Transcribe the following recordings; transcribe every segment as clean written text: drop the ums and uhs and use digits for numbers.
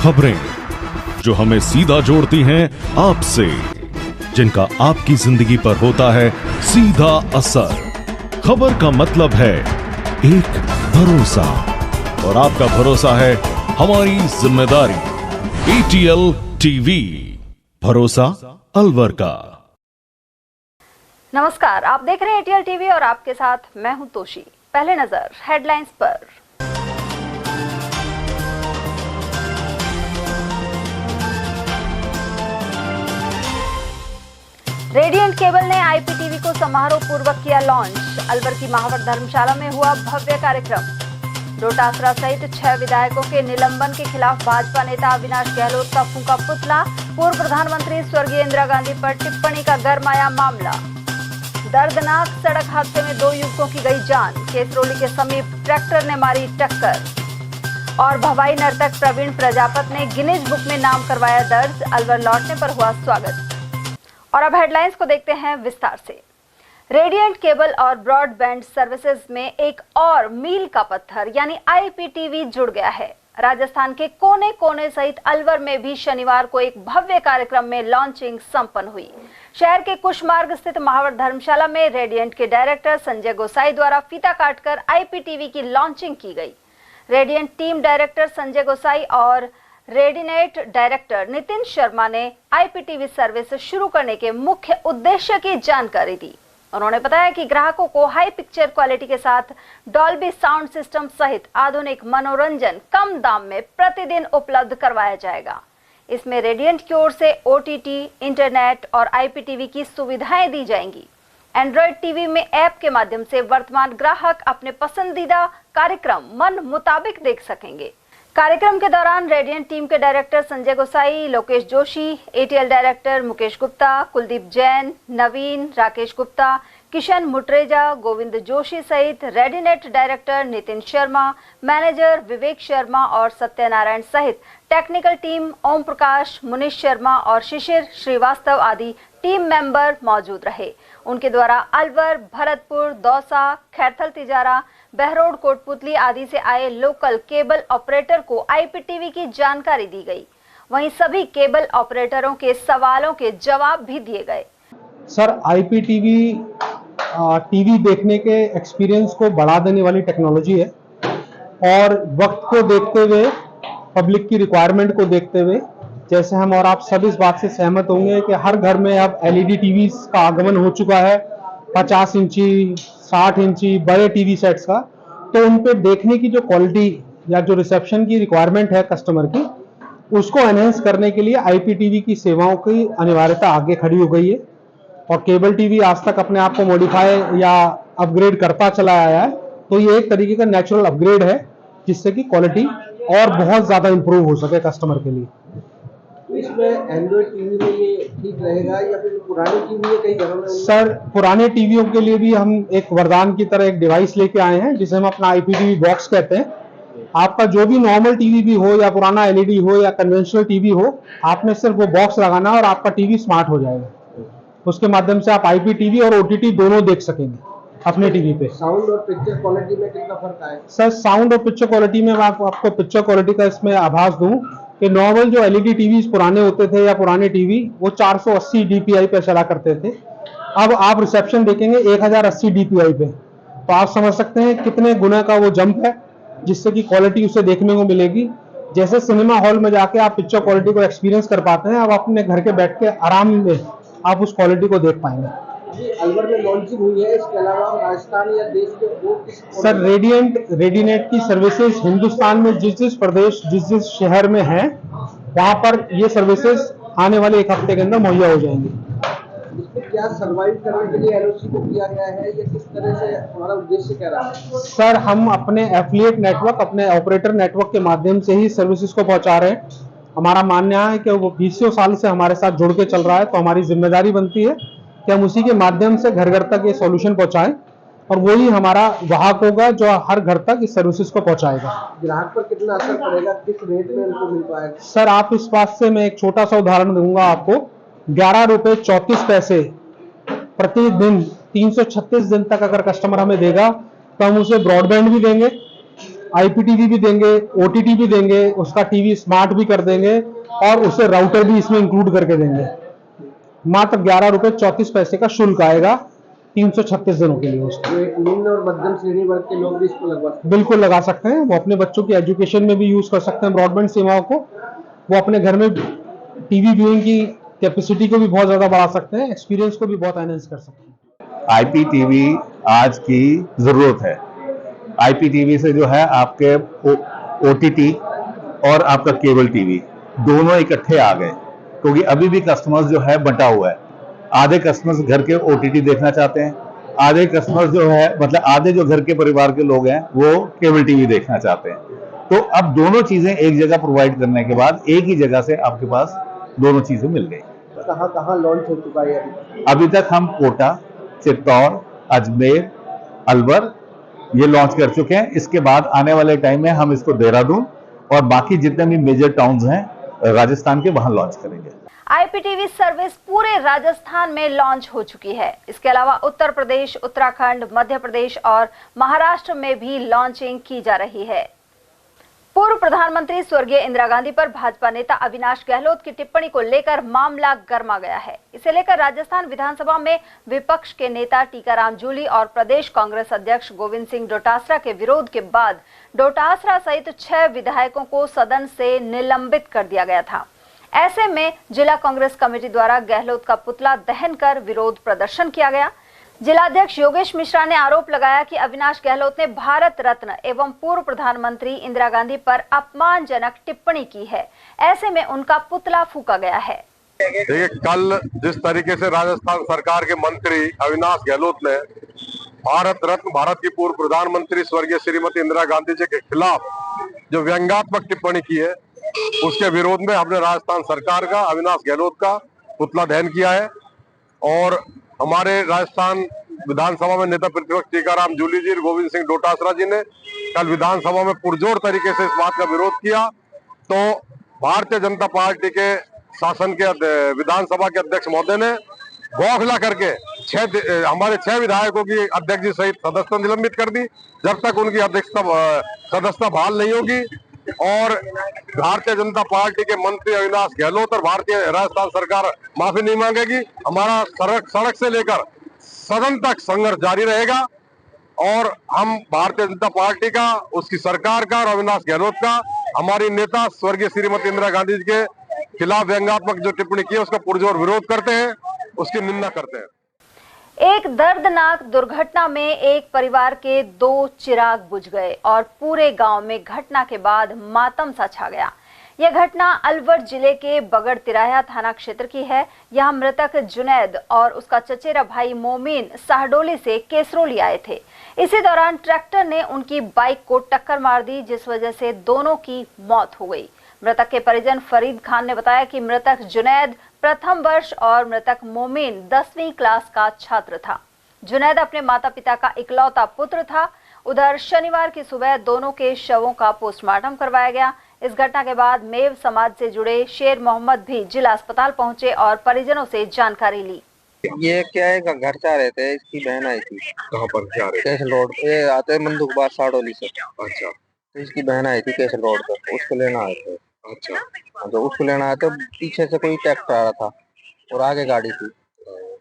खबरें जो हमें सीधा जोड़ती हैं आपसे, जिनका आपकी जिंदगी पर होता है सीधा असर। खबर का मतलब है एक भरोसा, और आपका भरोसा है हमारी जिम्मेदारी। ATL टीवी, भरोसा अलवर का। नमस्कार, आप देख रहे हैं ATL टीवी और आपके साथ मैं हूं तोशी। पहले नजर हेडलाइंस पर। रेडिएंट केबल ने IPTV को समारोह पूर्वक किया लॉन्च। अलवर की महावर धर्मशाला में हुआ भव्य कार्यक्रम। डोटासरा सहित 6 विधायकों के निलंबन के खिलाफ भाजपा नेता अविनाश गहलोत का फूंका पुतला। पूर्व प्रधानमंत्री स्वर्गीय इंदिरा गांधी पर टिप्पणी का गरमाया मामला। दर्दनाक सड़क हादसे में 2 युवकों की गई जान। केसरोली के समीप ट्रैक्टर ने मारी टक्कर। और भवाई नर्तक प्रवीण प्रजापत ने गिनीज बुक में नाम करवाया दर्ज। अलवर लौटने पर हुआ स्वागत। और अब हेडलाइंस को देखते हैं विस्तार से। रेडिएंट केबल और ब्रॉडबैंड सर्विसेज में एक और मील का पत्थर यानी IPTV जुड़ गया है। राजस्थान के कोने कोने सहित अलवर में भी शनिवार को एक भव्य कार्यक्रम में लॉन्चिंग संपन्न हुई। शहर के कुशमार्ग स्थित महावर धर्मशाला में रेडिएंट के डायरेक्टर संजय गोसाई द्वारा फीता काटकर IPTV की लॉन्चिंग की गई। रेडिएंट टीम डायरेक्टर संजय गोसाई और रेडिनेट डायरेक्टर नितिन शर्मा ने IPTV सर्विस शुरू करने के मुख्य उद्देश्य की जानकारी दी। उन्होंने बताया कि ग्राहकों को हाई पिक्चर क्वालिटी के साथ डॉल्बी साउंड सिस्टम सहित आधुनिक मनोरंजन कम दाम में प्रतिदिन उपलब्ध करवाया जाएगा। इसमें रेडिएंट की ओर से OTT, इंटरनेट और IPTV की सुविधाएं दी जाएंगी। एंड्रॉइड टीवी में ऐप के माध्यम से वर्तमान ग्राहक अपने पसंदीदा कार्यक्रम मन मुताबिक देख सकेंगे। कार्यक्रम के दौरान रेडिएंट टीम के डायरेक्टर संजय गोसाई, लोकेश जोशी, ATL डायरेक्टर मुकेश गुप्ता, कुलदीप जैन, नवीन, राकेश गुप्ता, किशन मुटरेजा, गोविंद जोशी सहित रेडिनेट डायरेक्टर नितिन शर्मा, मैनेजर विवेक शर्मा और सत्यनारायण सहित टेक्निकल टीम ओम प्रकाश, मुनीश शर्मा और शिशिर श्रीवास्तव आदि टीम मेंबर मौजूद रहे। उनके द्वारा अलवर, भरतपुर, दौसा, खैरथल तिजारा, बहरोड, कोटपुतली आदि से आए लोकल केबल ऑपरेटर को IPTV की जानकारी दी गई। वहीं सभी केबल ऑपरेटरों के सवालों के जवाब भी दिए गए। सर, IPTV टीवी देखने के एक्सपीरियंस को बढ़ा देने वाली टेक्नोलॉजी है और वक्त को देखते हुए, पब्लिक की रिक्वायरमेंट को देखते हुए, जैसे हम और आप सब इस बात से सहमत होंगे कि हर घर में अब LED टीवी का आगमन हो चुका है। 50 इंची, 60 इंची बड़े टीवी सेट्स का, तो उन पे देखने की जो क्वालिटी या जो रिसेप्शन की रिक्वायरमेंट है कस्टमर की, उसको एनहेंस करने के लिए IPTV की सेवाओं की अनिवार्यता आगे खड़ी हो गई है। और केबल टीवी आज तक अपने आप को मॉडिफाई या अपग्रेड करता चला आया है, तो ये एक तरीके का नेचुरल अपग्रेड है जिससे कि क्वालिटी और बहुत ज्यादा इंप्रूव हो सके कस्टमर के लिए। इसमें एंड्रॉइड टीवी में ये ठीक रहेगा या फिर पुराने टीवी है कई घरों में? सर, पुराने टीवियों के लिए भी हम एक वरदान की तरह एक डिवाइस लेके आए हैं जिसे हम अपना IPTV बॉक्स कहते हैं। आपका जो भी नॉर्मल टीवी भी हो या पुराना LED हो या कन्वेंशनल टीवी हो, आपने सिर्फ वो बॉक्स लगाना और आपका टीवी स्मार्ट हो जाएगा। उसके माध्यम से आप IPTV और OTT दोनों देख सकेंगे अपने टीवी पे। साउंड और पिक्चर क्वालिटी में कितना फर्क आए? सर, साउंड और पिक्चर क्वालिटी में मैं आपको पिक्चर क्वालिटी का इसमें आभास दूं कि नॉर्मल जो LED टीवीज पुराने होते थे या पुराने टीवी, वो 480 DPI पे चला करते थे। अब आप रिसेप्शन देखेंगे 1080 DPI पे, तो आप समझ सकते हैं कितने गुना का वो जंप है, जिससे कि क्वालिटी उसे देखने को मिलेगी। जैसे सिनेमा हॉल में जाके आप पिक्चर क्वालिटी को एक्सपीरियंस कर पाते हैं, अब अपने घर के बैठ के आराम में आप उस क्वालिटी को देख पाएंगे। अलवर में लॉन्चिंग हुई है, इसके अलावा राजस्थान या देश के सर, रेडिनेट की सर्विसेज हिंदुस्तान में जिस प्रदेश, जिस शहर में है, वहां पर ये सर्विसेज आने वाले 1 हफ्ते के अंदर मुहैया हो जाएंगी। इसमें क्या सर्वाइव करने के लिए LOC को किया गया है या किस तरह से हमारा उद्देश्य क्या रहा है? सर, हम अपने एफिलिएट नेटवर्क, अपने ऑपरेटर नेटवर्क के माध्यम से ही सर्विसेज को पहुंचा रहे हैं। हमारा मानना है कि वो 20 साल से हमारे साथ जुड़ के चल रहा है, तो हमारी जिम्मेदारी बनती है कि हम उसी के माध्यम से घर घर तक ये सॉल्यूशन पहुंचाएं और वही हमारा वाहक होगा जो हर घर तक इस सर्विसेज को पहुंचाएगा। ग्राहक पर कितना असर पड़ेगा, किस रेट में उनको मिल पाएगा? सर, आप इस बात से मैं एक छोटा सा उदाहरण दूंगा आपको। 11 रुपए 34 पैसे प्रतिदिन 336 दिन तक अगर कस्टमर हमें देगा, तो हम उसे ब्रॉडबैंड भी देंगे, IPTV भी देंगे, OTT भी देंगे, उसका टीवी स्मार्ट भी कर देंगे और उससे राउटर भी इसमें इंक्लूड करके देंगे। मात्र 11 रुपए 34 पैसे का शुल्क आएगा 336 दिनों के लिए उसका। निम्न और मध्यम श्रेणी वर्ग के लोग भी इसको लगवा सकते बिल्कुल लगा सकते हैं, वो अपने बच्चों की एजुकेशन में भी यूज कर सकते हैं ब्रॉडबैंड सेवाओं को। वो अपने घर में टीवी व्यूइंग की कैपेसिटी को भी बहुत ज्यादा बढ़ा सकते हैं, एक्सपीरियंस को भी बहुत एनहेंस कर सकते हैं। IPTV आज की जरूरत है। IPTV से जो है आपके OTT और आपका केबल टीवी दोनों इकट्ठे आ गए, क्योंकि अभी भी कस्टमर्स जो है बंटा हुआ है। आधे कस्टमर्स घर के OTT देखना चाहते हैं, आधे कस्टमर्स जो है मतलब आधे जो घर के परिवार के लोग हैं वो केबल टीवी देखना चाहते हैं। तो अब दोनों चीजें एक जगह प्रोवाइड करने के बाद एक ही जगह से आपके पास दोनों चीजें मिल गई। कहाँ कहाँ लॉन्च हो चुका है अभी तक हम कोटा, चित्तौड़, अजमेर, अलवर ये लॉन्च कर चुके हैं। इसके बाद आने वाले टाइम में हम इसको देहरादून और बाकी जितने भी मेजर टाउन्स हैं राजस्थान के वहां लॉन्च करेंगे। IPTV सर्विस पूरे राजस्थान में लॉन्च हो चुकी है। इसके अलावा उत्तर प्रदेश, उत्तराखंड, मध्य प्रदेश और महाराष्ट्र में भी लॉन्चिंग की जा रही है। पूर्व प्रधानमंत्री स्वर्गीय इंदिरा गांधी पर भाजपा नेता अविनाश गहलोत की टिप्पणी को लेकर मामला गर्मा गया है। इसे लेकर राजस्थान विधानसभा में विपक्ष के नेता टीकाराम जूली और प्रदेश कांग्रेस अध्यक्ष गोविंद सिंह डोटासरा के विरोध के बाद डोटासरा सहित 6 विधायकों को सदन से निलंबित कर दिया गया था। ऐसे में जिला कांग्रेस कमेटी द्वारा गहलोत का पुतला दहन कर विरोध प्रदर्शन किया गया। जिलाध्यक्ष योगेश मिश्रा ने आरोप लगाया कि अविनाश गहलोत ने भारत रत्न एवं पूर्व प्रधानमंत्री इंदिरा गांधी पर अपमानजनक टिप्पणी की है। ऐसे में उनका पुतला फूंका गया है। देखिए, कल जिस तरीके से राजस्थान सरकार के मंत्री अविनाश गहलोत ने भारत रत्न, भारत की पूर्व प्रधानमंत्री स्वर्गीय श्रीमती इंदिरा गांधी जी के खिलाफ जो व्यंग्यात्मक टिप्पणी की है, उसके विरोध में हमने राजस्थान सरकार का, अविनाश गहलोत का पुतला दहन किया है। और हमारे राजस्थान विधानसभा में नेता प्रतिपक्ष टीकाराम जूली जी, गोविंद सिंह डोटासरा जी ने कल विधानसभा में पुरजोर तरीके से इस बात का विरोध किया। तो भारतीय जनता पार्टी के शासन के विधानसभा के अध्यक्ष महोदय ने बौखला करके हमारे 6 विधायकों की अध्यक्ष जी सहित सदस्यता निलंबित कर दी, जब तक उनकी सदस्यता बहाल नहीं होगी। और भारतीय जनता पार्टी के मंत्री अविनाश गहलोत और भारतीय राजस्थान सरकार माफी नहीं मांगेगी। हमारा सड़क से लेकर सदन तक संघर्ष जारी रहेगा और हम भारतीय जनता पार्टी का, उसकी सरकार का और अविनाश गहलोत का, हमारी नेता स्वर्गीय श्रीमती इंदिरा गांधी जी के खिलाफ व्यंग्यात्मक जो टिप्पणी की है उसका पुरजोर विरोध करते हैं, उसकी निंदा करते हैं। एक दर्दनाक दुर्घटना में एक परिवार के 2 चिराग बुझ गए और पूरे गांव में घटना के बाद मातम सा छा गया। यह घटना अलवर जिले के बगड़ तिराया थाना क्षेत्र की है। यहां मृतक जुनैद और उसका चचेरा भाई मोमीन साहडोली से केसरोली आए थे। इसी दौरान ट्रैक्टर ने उनकी बाइक को टक्कर मार दी, जिस वजह से दोनों की मौत हो गई। मृतक के परिजन फरीद खान ने बताया कि मृतक जुनैद प्रथम वर्ष और मृतक मोमीन 10वीं क्लास का छात्र था। जुनैद अपने माता पिता का इकलौता पुत्र था। उधर शनिवार की सुबह दोनों के शवों का पोस्टमार्टम करवाया गया। इस घटना के बाद मेव समाज से जुड़े शेर मोहम्मद भी जिला अस्पताल पहुंचे और परिजनों से जानकारी ली। ये क्या है, घर जा रहे थे, इसकी बहन आई थी। कहाँ पर जा रहे कैसल रोड पे आते बंदूकबाज साडोली से। अच्छा, तो इसकी बहन आई थी कैसल रोड पर, उसको लेना आए थे। अच्छा, तो उसको लेना आए थे, पीछे से कोई ट्रैक्टर आ रहा था और आगे गाड़ी थी।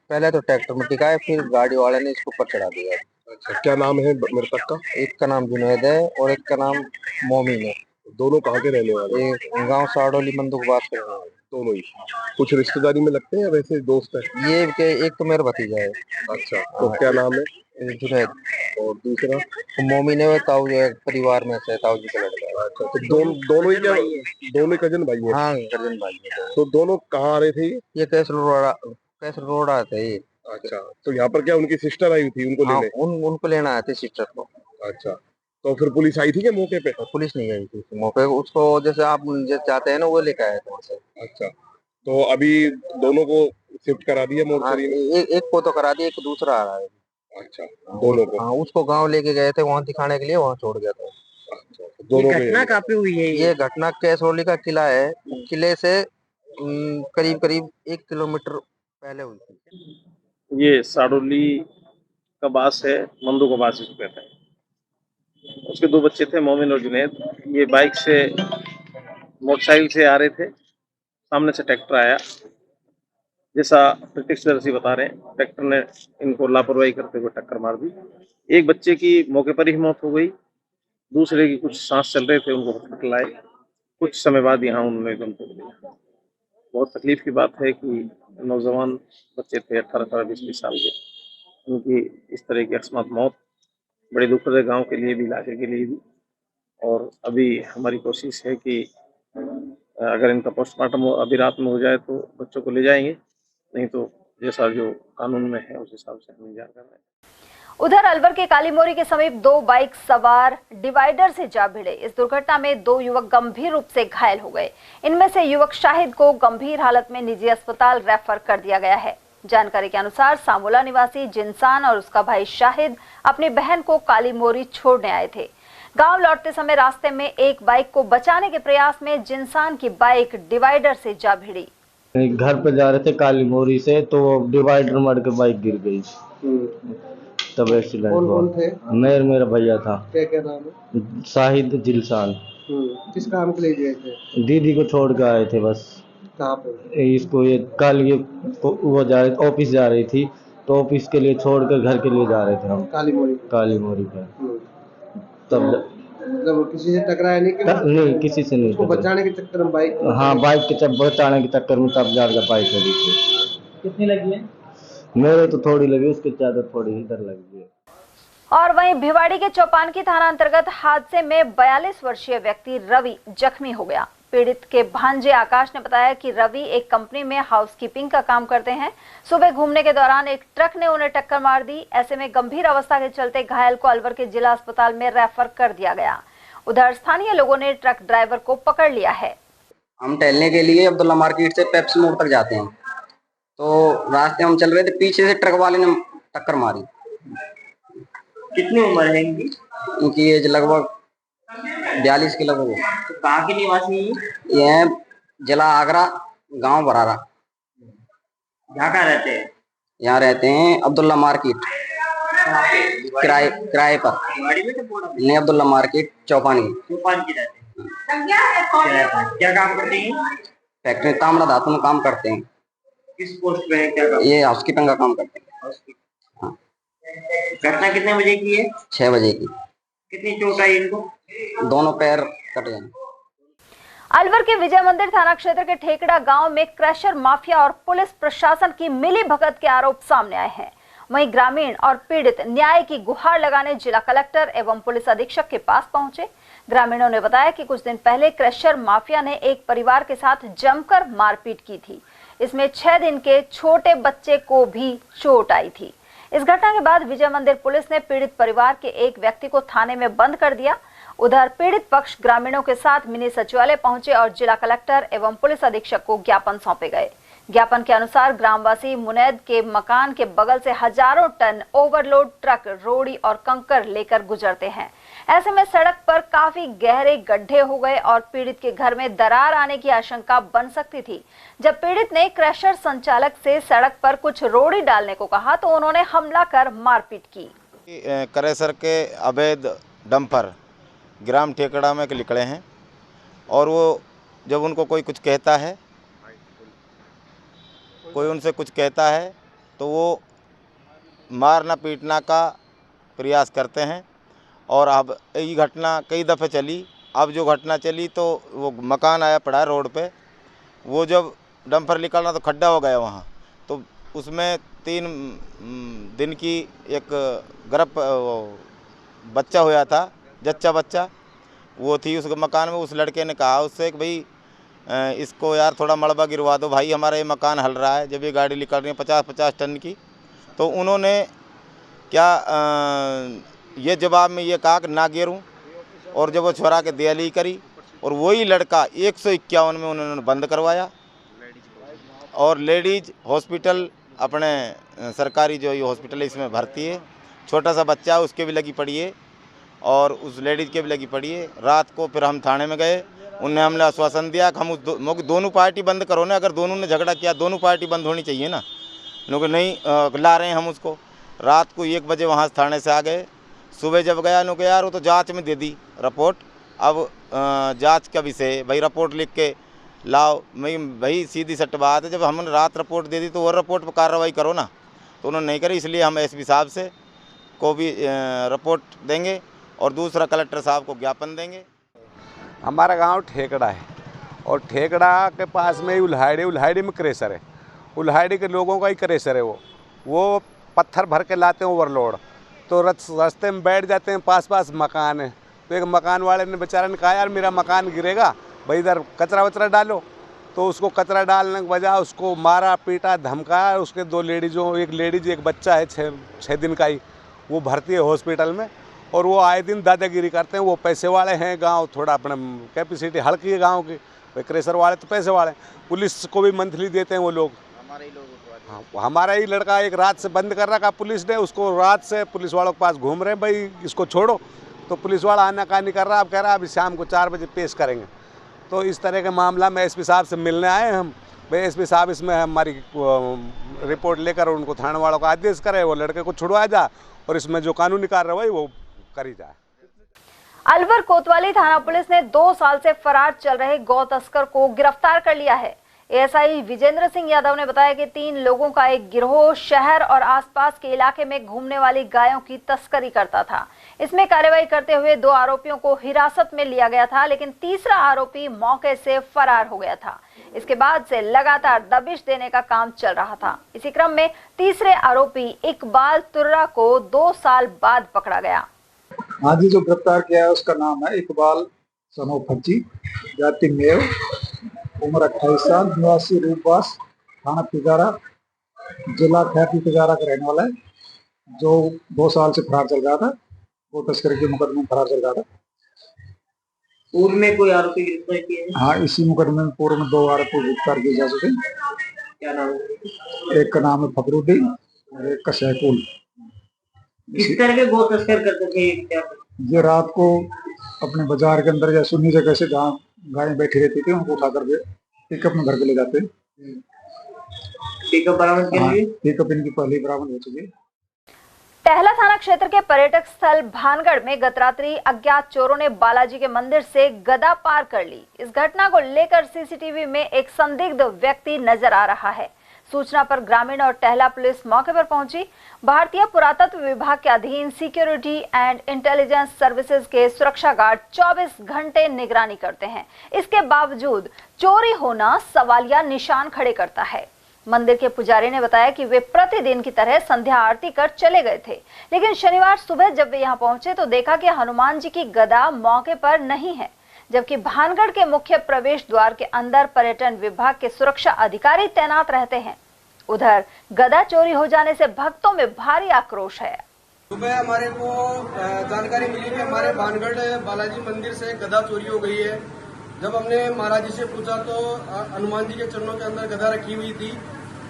पहले तो ट्रैक्टर में टिकाया, फिर गाड़ी वाले ने इसको ऊपर चढ़ा दिया। अच्छा, क्या नाम है मृतक का? एक का नाम जुनैद है और एक का नाम मोमिन है। दोनों कहाँ के रहने वाले? एक गांव साडोली बंदूकबाज के रहने वाले। दोनों ही कुछ रिश्तेदारी में लगते हैं या वैसे दोस्त है? ये एक तो मेरा भतीजा है। अच्छा, तो क्या नाम है? जुनैद। और दूसरा? मोमिन है, ताऊ जो है परिवार में से, ताऊ जी का लड़का है। अच्छा, तो दोनों ही क्या, दोनों कजन भाई हैं? हाँ, कजन भाई है। तो दोनों कहाँ आ रहे थे? ये कैसल रोड आए थे ये। अच्छा, तो यहाँ पर क्या उनकी सिस्टर आई थी उनको हाँ, लेने? उनको लेना आए थे सिस्टर को। अच्छा, तो फिर पुलिस आई थी क्या मौके पे? पुलिस नहीं आई थी मौके पे, उसको जैसे आप चाहते हैं ना वो लेकर आए थे वहाँ से। अच्छा, तो अभी दोनों को शिफ्ट करा दिया मोर्चरी में? एक को तो करा दिया, एक दूसरा आ रहा है। अच्छा, दोनों को? हाँ, उसको गांव लेके गए थे, वहाँ दिखाने के लिए वहाँ छोड़ गया था। अच्छा, दोनों में घटना काफी हुई है। ये घटना कैसरोली का किला है, किले से करीब करीब 1 किलोमीटर पहले हुई थी। ये साडोली का बास है, मंदू का बास इसको कहते हैं। उसके 2 बच्चे थे, मोमिन और जुनैद। ये बाइक से मोटरसाइकिल से आ रहे थे, सामने से ट्रैक्टर आया। जैसा प्रत्यक्षदर्शी बता रहे हैं, ट्रैक्टर ने इनको लापरवाही करते हुए टक्कर मार दी। एक बच्चे की मौके पर ही मौत हो गई, दूसरे की कुछ सांस चल रहे थे, उनको हॉस्पिटल लाए। कुछ समय बाद यहाँ उन्होंने दम तोड़ दिया। बहुत तकलीफ की बात है कि नौजवान बच्चे थे, 18, 20 साल के, उनकी इस तरह की अकस्मात मौत बड़ी दुखद है, गांव के लिए भी, इलाके के लिए भी। और अभी हमारी कोशिश है कि अगर इनका पोस्टमार्टम अभी रात में हो जाए तो बच्चों को ले जाएंगे, नहीं तो जैसा जो कानून में है उस हिसाब से हम इंतजार कर रहे हैं। उधर अलवर के कालीमोरी के समीप 2 बाइक सवार डिवाइडर से जा भिड़े। इस दुर्घटना में 2 युवक गंभीर रूप से घायल हो गए। इनमें से युवक शाहिद को गंभीर हालत में निजी अस्पताल रेफर कर दिया गया है। जानकारी के अनुसार सामोला निवासी जिनसान और उसका भाई शाहिद अपनी बहन को कालीमोरी छोड़ने आए थे। गांव लौटते समय रास्ते में एक बाइक को बचाने के प्रयास में जिनसान की बाइक डिवाइडर से जा भिड़ी। घर पे जा रहे थे कालीमोरी से, तो डिवाइडर मार के बाइक गिर गई, तब एक्सीडेंट हुआ। कौन थे? मेरा भैया था। क्या नाम है? शाहिद जिलसान। किस काम के लिए गए थे? दीदी को छोड़ के आए थे बस। कहाँ पे? इसको ये कल ये वो जा रहे, ऑफिस जा रही थी, तो ऑफिस के लिए छोड़ कर घर के लिए जा रहे थे हम कालीमोरी पे। तब जब किसी से टकराया नहीं, किसी से नहीं। उसको बचाने के चक्कर में बाइक, हाँ, बाइक के बचाने के चक्कर में तब जाकर बाइक लगी थी। कितनी लगी है? मेरे तो थोड़ी लगी, उसके ज्यादा थोड़ी इधर लगी है। और वहीं भिवाड़ी के चौपानकी थाना अंतर्गत हादसे में 42 वर्षीय व्यक्ति रवि जख्मी हो गया। पीड़ित के भांजे आकाश ने बताया कि रवि एक कंपनी में हाउसकीपिंग का काम करते हैं। सुबह घूमने के दौरान एक ट्रक ने उन्हें टक्कर मार दी। ऐसे में गंभीर अवस्था के चलते घायल को अलवर के जिला अस्पताल में रेफर कर दिया गया। उधर स्थानीय लोगों ने ट्रक ड्राइवर को पकड़ लिया है। हम टहलने के लिए अब्दुल्ला मार्केट से पेप्सी मोड़ तक जाते हैं, तो रास्ते हम चल रहे थे, पीछे से ट्रक वाले ने टक्कर मारी। कितनी उम्र है इनकी? इनकी एज लगभग 42 के लगभग है। तो कहाँ के निवासी? ये जिला आगरा, गांव बरारा। यहाँ कहाँ रहते हैं? यहाँ रहते हैं अब्दुल्ला मार्केट, किराए पर। नहीं, अब्दुल्ला मार्केट चौपानी की रहते हैं। क्या काम करते हैं? फैक्ट्री ताम्रा धातु में काम करते हैं। किस पोस्ट पे है? क्या काम? ये हाउसकीपिंग का काम करते हैं। हाँ। घटना कितने बजे की है? 6 बजे की। कितनी चोट आई इनको? दोनों पैर कट गए। अलवर के विजय मंदिर थाना क्षेत्र के ठेकड़ा गांव में क्रशर माफिया और पुलिस प्रशासन की मिली भगत के आरोप सामने आए हैं। वहीं ग्रामीण और पीड़ित न्याय की गुहार लगाने जिला कलेक्टर एवं पुलिस अधीक्षक के पास पहुंचे। ग्रामीणों ने बताया कि कुछ दिन पहले क्रशर माफिया ने एक परिवार के साथ जमकर मारपीट की थी। इसमें 6 दिन के छोटे बच्चे को भी चोट आई थी। इस घटना के बाद विजय मंदिर पुलिस ने पीड़ित परिवार के एक व्यक्ति को थाने में बंद कर दिया। उधर पीड़ित पक्ष ग्रामीणों के साथ मिनी सचिवालय पहुंचे और जिला कलेक्टर एवं पुलिस अधीक्षक को ज्ञापन सौंपे गए। ज्ञापन के अनुसार ग्रामवासी मुनैद के मकान के बगल से हजारों टन ओवरलोड ट्रक, रोड़ी और कंकर लेकर गुजरते हैं। ऐसे में सड़क पर काफी गहरे गड्ढे हो गए और पीड़ित के घर में दरार आने की आशंका बन सकती थी। जब पीड़ित ने क्रशर संचालक से सड़क पर कुछ रोड़ी डालने को कहा तो उन्होंने हमला कर मारपीट की। क्रशर के अवैध डंपर ग्राम ठेकड़ा में निकले हैं और वो जब उनको कोई कुछ कहता है, कोई उनसे कुछ कहता है तो वो मारना पीटना का प्रयास करते हैं। और अब ये घटना कई दफ़े चली। अब जो घटना चली तो वो मकान आया पड़ा है रोड पे, वो जब डंपर निकलना तो खड्डा हो गया वहाँ, तो उसमें 3 दिन की एक गर्भ बच्चा हुआ था, जच्चा बच्चा वो थी उस मकान में। उस लड़के ने कहा उससे कि भाई इसको यार थोड़ा मलबा गिरवा दो भाई, हमारा ये मकान हल रहा है। जब ये गाड़ी निकल रही है 50-50 टन की, तो उन्होंने क्या ये जवाब में ये कहा कि ना गिरूं, और जब वो छोरा के दियाली करी और वही लड़का 151 में उन्होंने बंद करवाया। और लेडीज हॉस्पिटल अपने सरकारी जो ये हॉस्पिटल है इसमें भर्ती है। छोटा सा बच्चा उसके भी लगी पड़ी है और उस लेडीज़ के भी लगी पड़ी है। रात को फिर हम थाने में गए, उनने हमने आश्वासन दिया कि हम उस दोनों पार्टी बंद करो ना, अगर दोनों ने झगड़ा किया दोनों पार्टी बंद होनी चाहिए ना। लोग नहीं ला रहे हैं हम उसको। रात को 1 बजे वहाँ थाने से आ गए, सुबह जब गया नो यार वो तो जांच में दे दी रिपोर्ट। अब जांच का विषय भाई रिपोर्ट लिख के लाओ। मैं भाई सीधी सट बात है, जब हमने रात रिपोर्ट दे दी तो वो रिपोर्ट पर कार्रवाई करो ना, तो उन्होंने नहीं करी। इसलिए हम एसपी साहब से को भी रिपोर्ट देंगे और दूसरा कलेक्टर साहब को ज्ञापन देंगे। हमारा गांव ठेकड़ा है और ठेकड़ा के पास में ही उल्हाड़ी में क्रेशर है। उल्हाड़ी के लोगों का ही क्रेशर है। वो पत्थर भर के लाते हैं ओवरलोड, तो रास्ते में बैठ जाते हैं। पास मकान है, तो एक मकान वाले ने बेचारे ने कहा यार मेरा मकान गिरेगा भाई, इधर कचरा वचरा डालो। तो उसको कचरा डालने के बजाय उसको मारा पीटा धमकाया। उसके 2 लेडीज़ों, एक लेडीज एक बच्चा है 6 दिन का ही, वो भर्ती है हॉस्पिटल में। और वो आए दिन दादागिरी करते हैं। वो पैसे वाले हैं, गांव थोड़ा अपने कैपेसिटी हल्की है गांव की, क्रेशर वाले तो पैसे वाले। पुलिस को भी मंथली देते हैं वो लोग। हमारा ही लड़का एक रात से बंद कर रखा पुलिस ने, उसको रात से पुलिस वालों के पास घूम रहे हैं भाई इसको छोड़ो। तो पुलिस वाला आनाकानी कर रहा, अब कह रहा है अभी शाम को 4 बजे पेश करेंगे। तो इस तरह के मामला में एसपी साहब से मिलने आए हम भाई, एसपी साहब इसमें हमारी रिपोर्ट लेकर उनको थाने वालों को आदेश करे, वो लड़के को छुड़वाया जाए और इसमें जो कानूनी कार्रवाई वो करी जाए। अलवर कोतवाली थाना पुलिस ने 2 साल से फरार चल रहे गौ तस्कर को गिरफ्तार कर लिया है। एएसआई विजेंद्र सिंह यादव ने बताया कि 3 लोगों का एक गिरोह शहर और आसपास के इलाके में घूमने वाली गायों की तस्करी करता था। इसमें कार्रवाई करते हुए 2 आरोपियों को हिरासत में लिया गया था, लेकिन तीसरा आरोपी मौके से फरार हो गया था। इसके बाद से लगातार दबिश देने का काम चल रहा था। इसी क्रम में तीसरे आरोपी इकबाल तुर्रा को 2 साल बाद पकड़ा गया। आज जो गिरफ्तार किया है उसका नाम है इकबाल सनो फज्जी, जाति मेव, उम्र 28 साल, निवासी रूपवास, थाना तिगारा, जिला खैती तिगारा का रहने वाला है, जो 2 साल से फरार चल रहा था। वो तस्करी के मुकदमे में फरार चल रहा था। पूर्व में कोई आरोपी गिरफ्तार किए? हाँ, इसी मुकदमे में पूर्व में 2 आरोपी गिरफ्तार किए जा चुके। क्या नाम है? एक का नाम है फखरुद्दीन और एक का सैफुल। किस तरह के गो तस्कर करते थे? ये रात को अपने बाजार के अंदर या सुन्नी जगह से जहाँ गायें बैठी रहती थी उनको उठा करके पिकअप में घर पे ले जाते। पिकअप बरामद कर लिए? पिकअप इनकी पहले बरामद हो चुकी है। टहला थाना क्षेत्र के पर्यटक स्थल भानगढ़ में गत रात्रि अज्ञात चोरों ने बालाजी के मंदिर से गदा पार कर ली। इस घटना को लेकर सीसीटीवी में एक संदिग्ध व्यक्ति नजर आ रहा है। सूचना पर ग्रामीण और टहला पुलिस मौके पर पहुंची। भारतीय पुरातत्व विभाग के अधीन सिक्योरिटी एंड इंटेलिजेंस सर्विसेज के सुरक्षा गार्ड 24 घंटे निगरानी करते हैं। इसके बावजूद चोरी होना सवालिया निशान खड़े करता है। मंदिर के पुजारी ने बताया कि वे प्रतिदिन की तरह संध्या आरती कर चले गए थे, लेकिन शनिवार सुबह जब वे यहां पहुंचे तो देखा कि हनुमान जी की गदा मौके पर नहीं है, जबकि भानगढ़ के मुख्य प्रवेश द्वार के अंदर पर्यटन विभाग के सुरक्षा अधिकारी तैनात रहते हैं। उधर गदा चोरी हो जाने से भक्तों में भारी आक्रोश है। सुबह हमारे को जानकारी मिली कि हमारे भानगढ़ बालाजी मंदिर से गदा चोरी हो गई है। जब हमने महाराज जी से पूछा तो हनुमान जी के चरणों के अंदर गदा रखी हुई थी।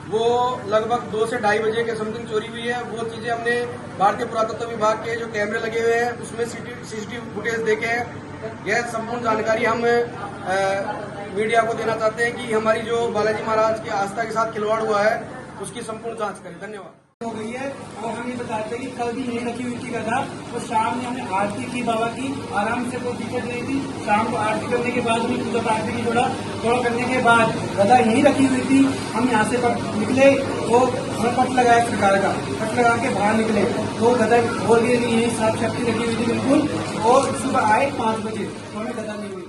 वो लगभग 2 से 2:30 बजे के समथिंग चोरी हुई है। वो चीजें हमने भारतीय पुरातत्व विभाग के जो कैमरे लगे हुए हैं उसमें सीसीटीवी फुटेज देखे हैं। यह संपूर्ण जानकारी हम मीडिया को देना चाहते हैं कि हमारी जो बालाजी महाराज की आस्था के साथ खिलवाड़ हुआ है उसकी संपूर्ण जांच करें। धन्यवाद। हो गई है और हम ये बताते हैं कि कल भी नहीं रखी हुई थी गदा, तो शाम में हमने आरती की बाबा की, आराम से कोई दिक्कत नहीं थी। शाम को आरती करने के बाद भी पूजा पाठ की थोड़ा करने के बाद गदा यहीं रखी हुई थी। हम यहाँ से निकले तो हमें पट लगाया सरकार का, पट लगा के बाहर निकले तो गदा और भी यही साफ शक्ति रखी हुई थी बिल्कुल। और सुबह आए 5 बजे तो हमें गदा नहीं हुई।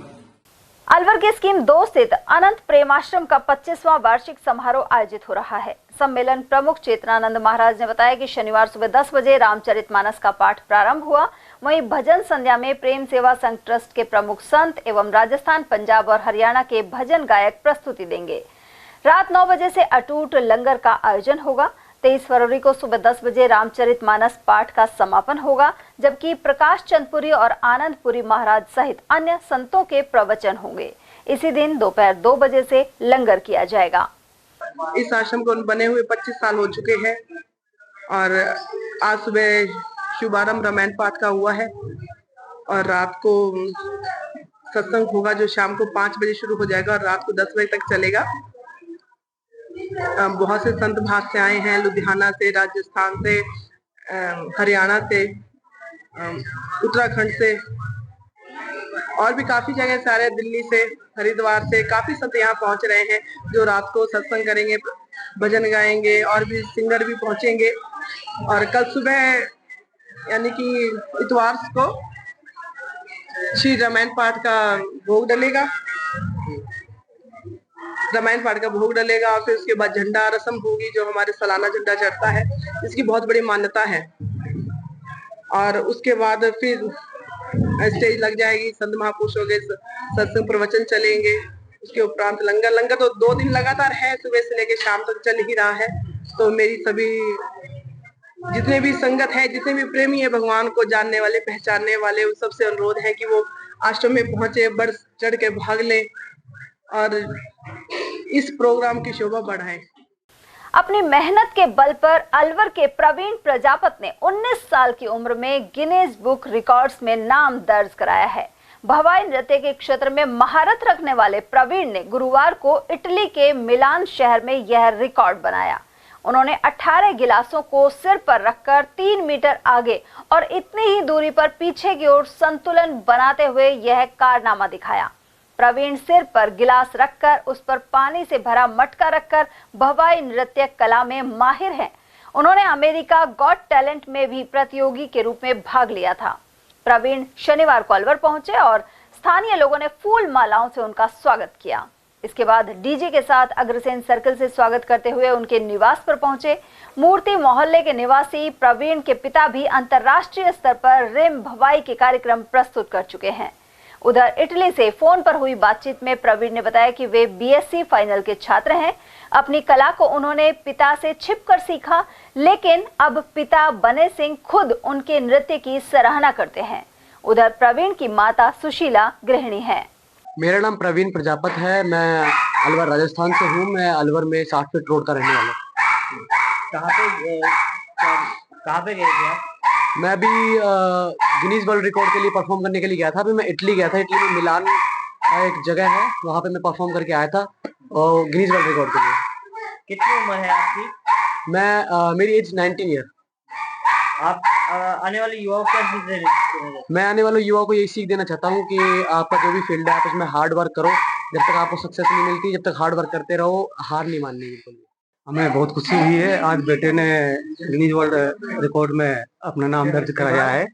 अलवर के स्कीम 2 स्थित अनंत प्रेमाश्रम का 25वां वार्षिक समारोह आयोजित हो रहा है। सम्मेलन प्रमुख चेतनानंद महाराज ने बताया कि शनिवार सुबह 10 बजे रामचरितमानस का पाठ प्रारंभ हुआ। वहीं भजन संध्या में प्रेम सेवा संघ ट्रस्ट के प्रमुख संत एवं राजस्थान, पंजाब और हरियाणा के भजन गायक प्रस्तुति देंगे। रात 9 बजे से अटूट लंगर का आयोजन होगा। 23 फरवरी को सुबह 10 बजे रामचरितमानस पाठ का समापन होगा, जबकि प्रकाश चंदपुरी और आनंदपुरी महाराज सहित अन्य संतों के प्रवचन होंगे। इसी दिन दोपहर 2 बजे से लंगर किया जाएगा। इस आश्रम को बने हुए 25 साल हो चुके हैं और आज सुबह शुभारंभ रामायण पाठ का हुआ है और रात को सत्संग होगा जो शाम को 5 बजे शुरू हो जाएगा और रात को 10 बजे तक चलेगा। बहुत से संत बाहर से आए हैं, लुधियाना से, राजस्थान से, हरियाणा से उत्तराखंड से और भी काफी जगह से आ रहे हैं, दिल्ली से, हरिद्वार से काफी संत यहाँ पहुंच रहे हैं जो रात को सत्संग करेंगे, भजन गाएंगे और भी सिंगर भी पहुंचेंगे। और कल सुबह यानी कि इतवार को श्री रामायण पाठ का भोग डलेगा, रामायण पाठ का भोग डलेगा और फिर उसके बाद झंडा रस्म होगी जो हमारे सालाना झंडा चढ़ता है, इसकी बहुत बड़ी मान्यता है। और उसके बाद फिर स्टेज लग जाएगी, संत महापुरुषों के सत्संग प्रवचन चलेंगे। उसके उपरांत लंगर तो 2 दिन लगातार है, सुबह से लेकर शाम तक चल ही रहा है। तो मेरी सभी जितने भी संगत है, जितने भी प्रेमी है भगवान को जानने वाले, पहचानने वाले, उन सबसे अनुरोध है कि वो आश्रम में पहुंचे, बढ़ चढ़ के भाग लें और इस प्रोग्राम की शोभा बढ़ाएं। अपनी मेहनत के बल पर अलवर के प्रवीण प्रजापत ने 19 साल की उम्र में गिनीज बुक रिकॉर्ड्स में नाम दर्ज कराया है। भवाई नृत्य के क्षेत्र में महारत रखने वाले प्रवीण ने गुरुवार को इटली के मिलान शहर में यह रिकॉर्ड बनाया। उन्होंने 18 गिलासों को सिर पर रखकर 3 मीटर आगे और इतनी ही दूरी पर पीछे की ओर संतुलन बनाते हुए यह कारनामा दिखाया। प्रवीण सिर पर गिलास रखकर उस पर पानी से भरा मटका रखकर भवाई नृत्य कला में माहिर हैं। उन्होंने अमेरिका गॉट टैलेंट में भी प्रतियोगी के रूप में भाग लिया था। प्रवीण शनिवार को अलवर पहुंचे और स्थानीय लोगों ने फूल मालाओं से उनका स्वागत किया। इसके बाद डीजे के साथ अग्रसेन सर्कल से स्वागत करते हुए उनके निवास पर पहुंचे। मूर्ति मोहल्ले के निवासी प्रवीण के पिता भी अंतर्राष्ट्रीय स्तर पर रिम भवाई के कार्यक्रम प्रस्तुत कर चुके हैं। उधर इटली से फोन पर हुई बातचीत में प्रवीण ने बताया कि वे बीएससी फाइनल के छात्र हैं। अपनी कला को उन्होंने पिता से छिपकर सीखा, लेकिन अब पिता बने सिंह खुद उनके नृत्य की सराहना करते हैं। उधर प्रवीण की माता सुशीला गृहिणी है। मेरा नाम प्रवीण प्रजापत है, मैं अलवर राजस्थान से हूँ। मैं अलवर में 60 फीट रोड का रहने वाला हूँ। कहाँ पे गए थे आप? मैं अभी गिनीज वर्ल्ड रिकॉर्ड के लिए परफॉर्म करने के लिए गया था। अभी मैं इटली गया था। इटली में मिलान एक जगह है, वहाँ पे मैं परफॉर्म करके आया था और गिनीज वर्ल्ड रिकॉर्ड के लिए। कितनी उम्र है आपकी? मेरी एज 19 ईयर। आप आने वाले युवाओं को क्या सीख देना? मैं आने वाले युवाओं को यही सीख देना चाहता हूँ कि आपका जो भी फील्ड है आप उसमें हार्ड वर्क करो। जब तक आपको सक्सेस नहीं मिलती, जब तक हार्ड वर्क करते रहो, हार नहीं माननी बिल्कुल। हमें बहुत खुशी हुई है, आज बेटे ने गिनीज वर्ल्ड रिकॉर्ड में अपना नाम दर्ज कराया है।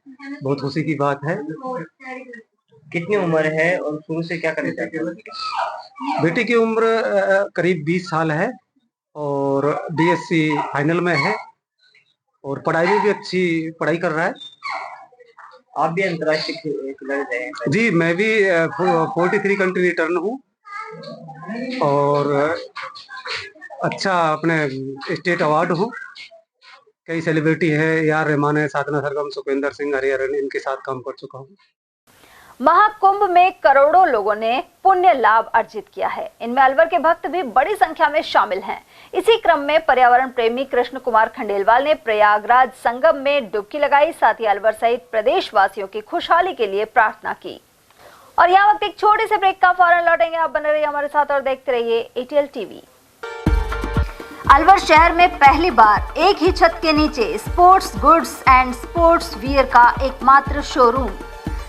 बहुत खुशी की बात है। कितनी उम्र है और शुरू से क्या करना चाहते हो? बेटे की उम्र करीब 20 साल है और बीएससी फाइनल में है और पढ़ाई में भी अच्छी पढ़ाई कर रहा है। आप भी अंतर्राष्ट्रीय खिलाड़ी रहे हैं? जी, मैं भी 43 कंट्री रिटर्न हूँ और अच्छा अपने स्टेट अवार्ड हूँ। कई सेलिब्रिटी है, यार रहमान है, साधना सरगम, सुपेंद्र सिंह, हरिहरन, इनके साथ काम कर चुका हूँ। महाकुंभ में करोड़ों लोगों ने पुण्य लाभ अर्जित किया है। इनमें अलवर के भक्त भी बड़ी संख्या में शामिल हैं। इसी क्रम में पर्यावरण प्रेमी कृष्ण कुमार खंडेलवाल ने प्रयागराज संगम में डुबकी लगाई। साथ ही अलवर सहित प्रदेशवासियों की खुशहाली के लिए प्रार्थना की। और यहाँ वक्त एक छोटे से ब्रेक का, फौरन लौटेंगे। आप बने रहिए हमारे साथ और देखते रहिए एटीएल टीवी। अलवर शहर में पहली बार एक ही छत के नीचे sports goods and sports wear का एकमात्र showroom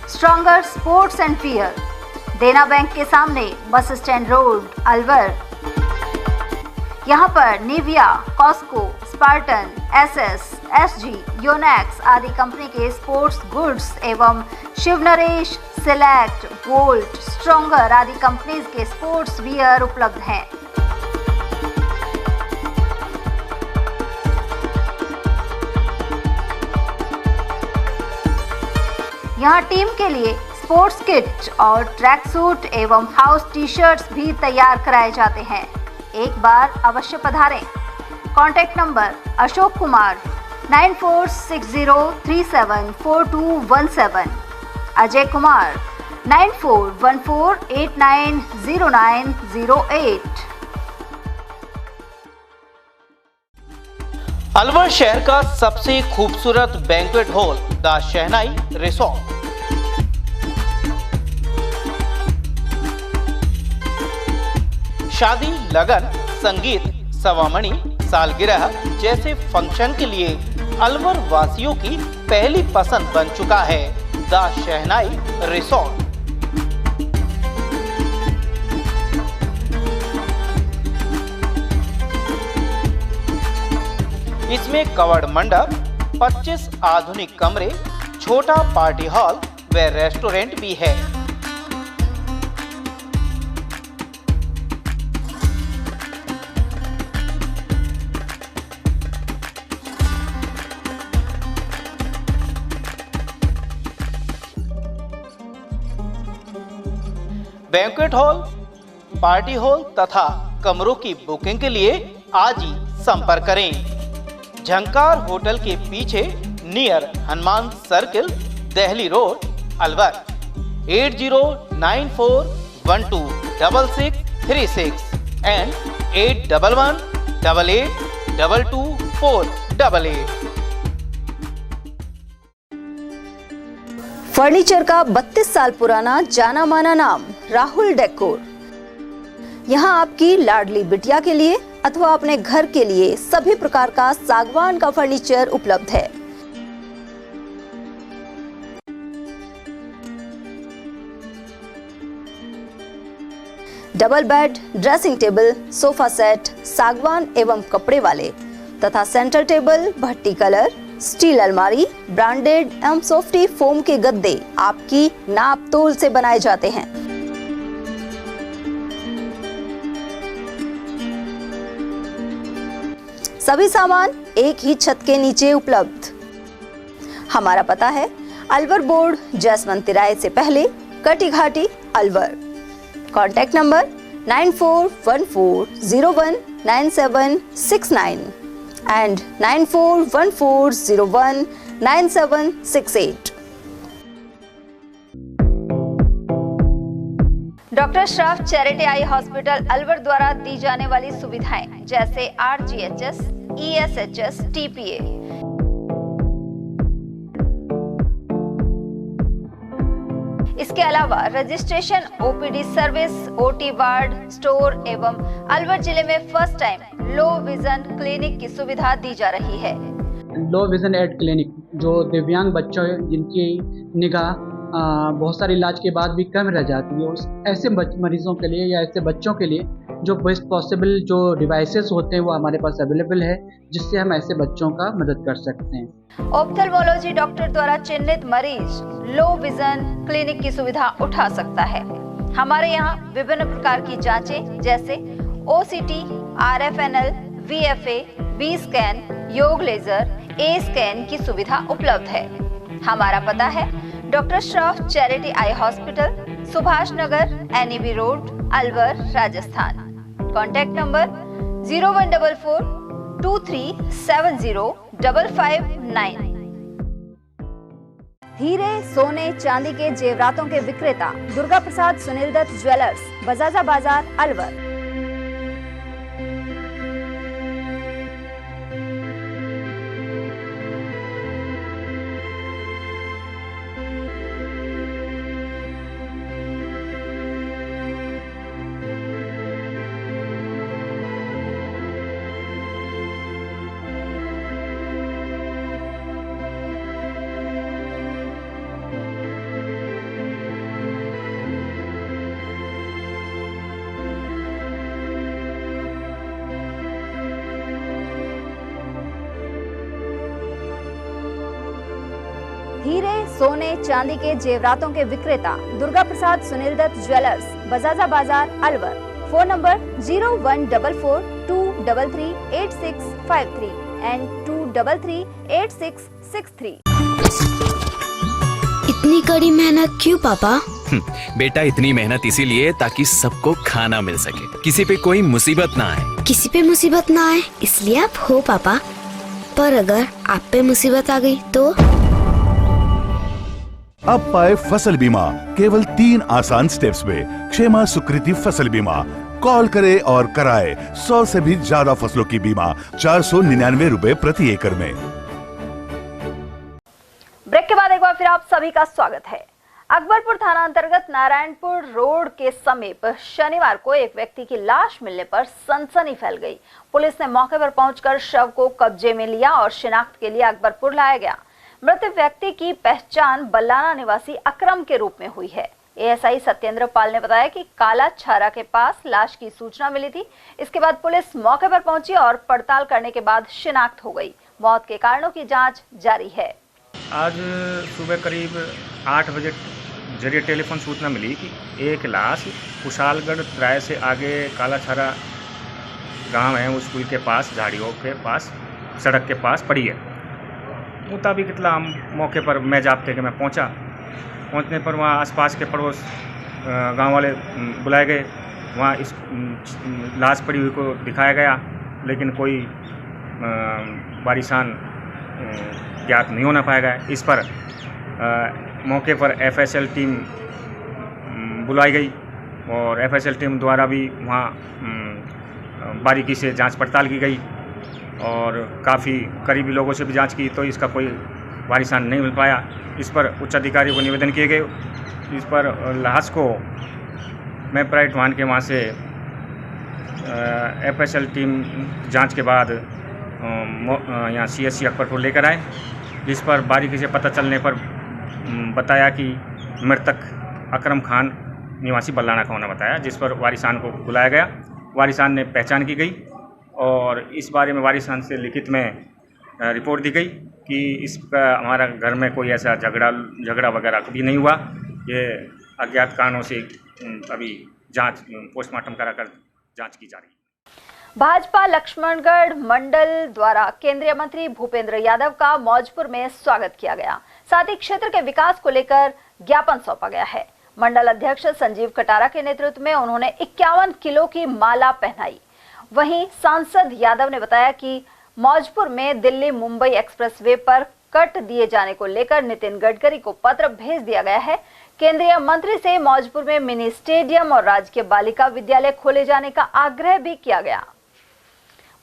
Stronger sports and wear, Dena bank के सामने, बस स्टैंड रोड, अलवर। यहाँ पर Nivia, Cosco, Spartan, SS, SG, Yonex आदि कंपनी के स्पोर्ट्स गुड्स एवं शिवनरेश, सिलेक्ट, वोल्ट, स्ट्रॉन्गर आदि कंपनीज के स्पोर्ट्स वियर उपलब्ध हैं। यहाँ टीम के लिए स्पोर्ट्स किट और ट्रैक सूट एवं हाउस टी शर्ट्स भी तैयार कराए जाते हैं। एक बार अवश्य पधारें। Contact number Ashok Kumar 9460374217, Ajay Kumar 9414890908। अलवर शहर का सबसे खूबसूरत banquet hall the Shehnai resort. शादी, लगन, संगीत, सवामणी, सालगिरह जैसे फंक्शन के लिए अलवर वासियों की पहली पसंद बन चुका है द शहनाई रिसोर्ट। इसमें कवर्ड मंडप, 25 आधुनिक कमरे, छोटा पार्टी हॉल व रेस्टोरेंट भी है। बैंक्वेट हॉल, पार्टी हॉल तथा कमरों की बुकिंग के लिए आज ही संपर्क करें। झंकार होटल के पीछे near Hanuman circle, Delhi road, Alwar. 8094126636 and 8118822488। Furniture का 32 साल पुराना जाना माना नाम राहुल डेकोर। यहाँ आपकी लाडली बिटिया के लिए अथवा अपने घर के लिए सभी प्रकार का सागवान का फर्नीचर उपलब्ध है। Double bed, dressing table, sofa set सागवान एवं कपड़े वाले तथा सेंटर टेबल, भट्टी कलर, स्टील अलमारी, ब्रांडेड एवं सॉफ्टी फोम के गद्दे आपकी नाप तोल से बनाए जाते हैं। सभी सामान एक ही छत के नीचे उपलब्ध। हमारा पता है अलवर बोर्ड, जसवंत तिराहे से पहले, कटी घाटी, Alwar. Contact number 9414019769 and 9414019768। Doctor Shroff charity eye hospital Alwar द्वारा दी जाने वाली सुविधाएं जैसे RGHS, ESHS, TPA, इसके अलावा registration, OPD service, OT ward, store एवं अलवर जिले में first time low vision clinic की सुविधा दी जा रही है। लो विजन एड क्लिनिक जो दिव्यांग बच्चों जिनकी निगाह बहुत सारे इलाज के बाद भी कम रह जाती है, उस ऐसे मरीजों के लिए या ऐसे बच्चों के लिए जो बेस्ट पॉसिबल जो डिवाइसेस होते हैं वो हमारे पास अवेलेबल है, जिससे हम ऐसे बच्चों का मदद कर सकते हैं। ऑप्थेल्मोलॉजी डॉक्टर द्वारा चिन्हित मरीज लो विजन क्लिनिक की सुविधा उठा सकता है। हमारे यहाँ विभिन्न प्रकार की जांचें जैसे OCT, RFNL, VFA, B scan, YAG laser, A scan की सुविधा उपलब्ध है। हमारा पता है doctor Shroff charity eye hospital, Subhash Nagar, NEB road, Alwar, Rajasthan. Contact number 014423705559। हीरे, सोने, चांदी के जेवरातों के विक्रेता दुर्गा प्रसाद सुनील दत्त ज्वेलर्स, बजाजा बाजार, अलवर। हीरे, सोने, चांदी के जेवरातों के विक्रेता Durga Prasad Sunil Dutt jewellers, Bajaja Bazar, Alwar. Phone number 0144233863 and 2338663। इतनी कड़ी मेहनत क्यों पापा? बेटा इतनी मेहनत इसीलिए ताकि सबको खाना मिल सके, किसी पे कोई मुसीबत ना आए। किसी पे मुसीबत ना आए इसलिए आप हो पापा, पर अगर आप पे मुसीबत आ गई तो? अब पाए फसल बीमा केवल 3 आसान स्टेप्स में। क्षेमा सुकृति फसल बीमा। कॉल करे और कराए 100 से भी ज्यादा फसलों की बीमा 499 रुपए प्रति एकड़ में। ब्रेक के बाद एक बार फिर आप सभी का स्वागत है। अकबरपुर थाना अंतर्गत नारायणपुर रोड के समीप शनिवार को एक व्यक्ति की लाश मिलने पर सनसनी फैल गई। पुलिस ने मौके पर पहुंचकर शव को कब्जे में लिया और शिनाख्त के लिए अकबरपुर लाया गया। मृत व्यक्ति की पहचान बल्लाना निवासी अकरम के रूप में हुई है। एएसआई सत्येंद्र पाल ने बताया कि काला छारा के पास लाश की सूचना मिली थी। इसके बाद पुलिस मौके पर पहुंची और पड़ताल करने के बाद शिनाख्त हो गई। मौत के कारणों की जांच जारी है। आज सुबह करीब 8 बजे जरिए टेलीफोन सूचना मिली कि एक लाश कुशालगढ़ राय से आगे काला छारा गांव है, उस पुल के पास, झाड़ियों के पास, सड़क के पास पड़ी है। मुताबिक इतला हम मौके पर मैं जाप्ते के मैं पहुंचने पर वहाँ आसपास के पड़ोस गांव वाले बुलाए गए। वहाँ इस लाश पड़ी हुई को दिखाया गया, लेकिन कोई वारिसान ज्ञात नहीं होना पाएगा। इस पर मौके पर एफएसएल टीम बुलाई गई और एफएसएल टीम द्वारा भी वहाँ बारीकी से जांच पड़ताल की गई और काफ़ी करीबी लोगों से भी जांच की, तो इसका कोई वारिसान नहीं मिल पाया। इस पर उच्च अधिकारियों को निवेदन किए गए। इस पर लाश को मैं प्राइवेट वाहन के वहाँ से एफएसएल टीम जांच के बाद यहाँ सीएससी अकबरपुर लेकर आए, जिस पर बारीकी से पता चलने पर बताया कि मृतक अकरम खान निवासी बल्लाना का होना बताया, जिस पर वारिसान को बुलाया गया। वारिसान ने पहचान की गई और इस बारे में वारिसान से लिखित में रिपोर्ट दी गई कि इसका हमारा घर में कोई ऐसा झगड़ा वगैरह कभी नहीं हुआ। ये अज्ञात कारणों से अभी जांच पोस्टमार्टम कराकर जांच की जा रही है। भाजपा लक्ष्मणगढ़ मंडल द्वारा केंद्रीय मंत्री भूपेंद्र यादव का मौजपुर में स्वागत किया गया। साथ ही क्षेत्र के विकास को लेकर ज्ञापन सौंपा गया है। मंडल अध्यक्ष संजीव कटारा के नेतृत्व में उन्होंने 51 किलो की माला पहनाई। वहीं सांसद यादव ने बताया कि मौजपुर में दिल्ली मुंबई एक्सप्रेसवे पर कट दिए जाने को लेकर नितिन गडकरी को पत्र भेज दिया गया है। केंद्रीय मंत्री से मौजपुर में मिनी स्टेडियम और राजकीय बालिका विद्यालय खोले जाने का आग्रह भी किया गया।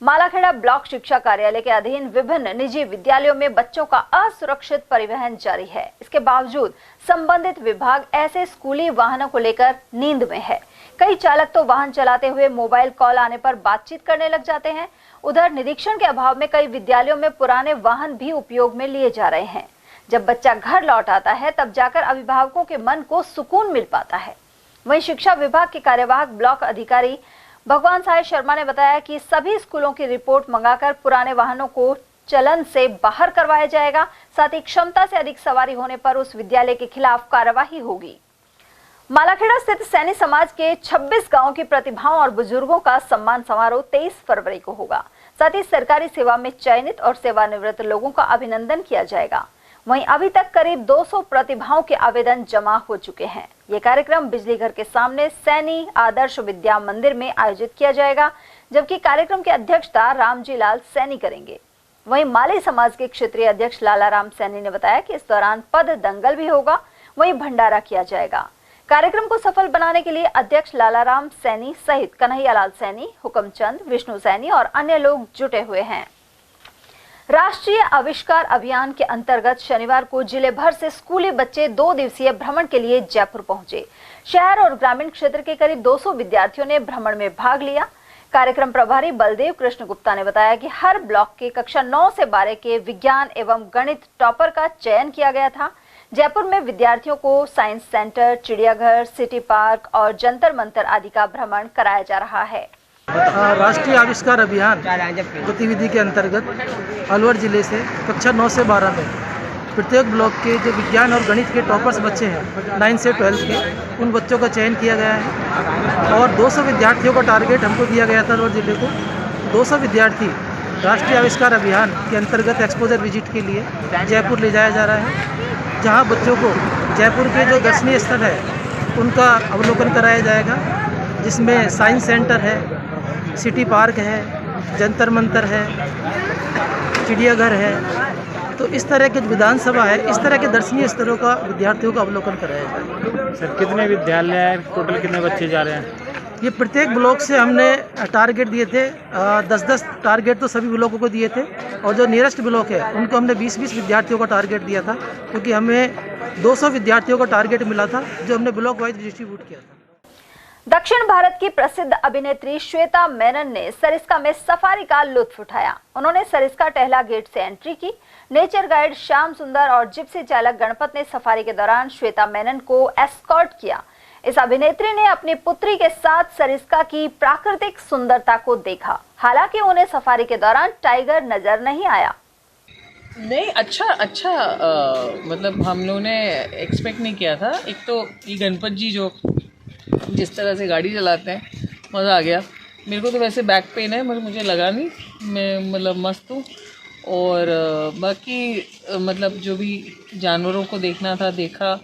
मालाखेड़ा ब्लॉक शिक्षा कार्यालय के अधीन विभिन्न निजी विद्यालयों में बच्चों का असुरक्षित परिवहन जारी है। इसके बावजूद संबंधित विभाग ऐसे स्कूली वाहनों को लेकर नींद में है। कई चालक तो वाहन चलाते हुए मोबाइल कॉल आने पर बातचीत करने लग जाते हैं। उधर निरीक्षण के अभाव में कई विद्यालयों में पुराने वाहन भी उपयोग में लिए जा रहे हैं। जब बच्चा घर लौट आता है तब जाकर अभिभावकों के मन को सुकून मिल पाता है। वहीं शिक्षा विभाग के कार्यवाहक ब्लॉक अधिकारी भगवान साय शर्मा ने बताया कि सभी स्कूलों की रिपोर्ट मंगाकर पुराने वाहनों को चलन से बाहर करवाया जाएगा। साथ ही क्षमता से अधिक सवारी होने पर उस विद्यालय के खिलाफ कार्यवाही होगी। मालाखेड़ा स्थित सैनी समाज के 26 गांवों की प्रतिभाओं और बुजुर्गों का सम्मान समारोह 23 फरवरी को होगा। साथ ही सरकारी सेवा में चयनित और सेवानिवृत्त लोगों का अभिनंदन किया जाएगा। वहीं अभी तक करीब 200 प्रतिभाओं के आवेदन जमा हो चुके हैं। ये कार्यक्रम बिजली घर के सामने सैनी आदर्श विद्या मंदिर में आयोजित किया जाएगा, जबकि कार्यक्रम की अध्यक्षता रामजी लाल सैनी करेंगे। वहीं माली समाज के क्षेत्रीय अध्यक्ष लालाराम सैनी ने बताया कि इस दौरान पद दंगल भी होगा, वहीं भंडारा किया जाएगा। कार्यक्रम को सफल बनाने के लिए अध्यक्ष लालाराम सैनी सहित कन्हैयालाल सैनी, हुकमचंद, विष्णु सैनी और अन्य लोग जुटे हुए हैं। राष्ट्रीय आविष्कार अभियान के अंतर्गत शनिवार को जिले भर से स्कूली बच्चे 2 दिवसीय भ्रमण के लिए जयपुर पहुंचे। शहर और ग्रामीण क्षेत्र के करीब 200 विद्यार्थियों ने भ्रमण में भाग लिया। कार्यक्रम प्रभारी बलदेव कृष्ण गुप्ता ने बताया कि हर ब्लॉक के कक्षा 9 से 12 के विज्ञान एवं गणित टॉपर का चयन किया गया था। जयपुर में विद्यार्थियों को साइंस सेंटर, चिड़ियाघर, सिटी पार्क और जंतर मंतर आदि का भ्रमण कराया जा रहा है। राष्ट्रीय आविष्कार अभियान गतिविधि के अंतर्गत अलवर जिले से कक्षा 9 से 12 में प्रत्येक ब्लॉक के जो विज्ञान और गणित के टॉपर्स बच्चे हैं 9 से 12 के, उन बच्चों का चयन किया गया है और 200 विद्यार्थियों का टारगेट हमको दिया गया था। अलवर जिले को 200 विद्यार्थी राष्ट्रीय आविष्कार अभियान के अंतर्गत एक्सपोजर विजिट के लिए जयपुर ले जाया जा रहा है, जहाँ बच्चों को जयपुर के जो दर्शनीय स्थल है उनका अवलोकन कराया जाएगा, जिसमें साइंस सेंटर है, सिटी पार्क है, जंतर मंतर है, चिड़ियाघर है। तो इस तरह के विधानसभा है, इस तरह के दर्शनीय स्थलों का विद्यार्थियों का अवलोकन कराया जाएगा। सर कितने विद्यालय हैं, टोटल कितने बच्चे जा रहे हैं? ये प्रत्येक ब्लॉक से हमने टारगेट दिए थे, 10-10 टारगेट तो सभी ब्लॉकों को दिए थे, और जो नियरेस्ट ब्लॉक है उनको हमने 20-20 विद्यार्थियों को टारगेट दिया था, क्योंकि हमें 200 विद्यार्थियों को टारगेट मिला था जो हमने ब्लॉक वाइज डिस्ट्रीब्यूट किया था। दक्षिण भारत की प्रसिद्ध अभिनेत्री श्वेता मेनन ने सरिस्का में सफारी का लुत्फ उठाया। उन्होंने सरिस्का टहला गेट से एंट्री की। नेचर गाइड श्याम सुंदर और जिप्सी चालक गणपत ने सफारी के दौरान श्वेता मेनन को एस्कॉर्ट किया। इस अभिनेत्री ने अपनी पुत्री के साथ सरिस्का की प्राकृतिक सुंदरता को देखा। हालांकि उन्हें सफारी के दौरान टाइगर नजर नहीं आया। नहीं, अच्छा मतलब हम लोगों ने एक्सपेक्ट नहीं किया था। एक तो ये गणपत जी जो जिस तरह से गाड़ी चलाते हैं, मज़ा आ गया। मेरे को तो वैसे बैक पेन है, मगर मुझे लगा नहीं, मैं मतलब मस्त हूँ। और बाकी मतलब जो भी जानवरों को देखना था देखा।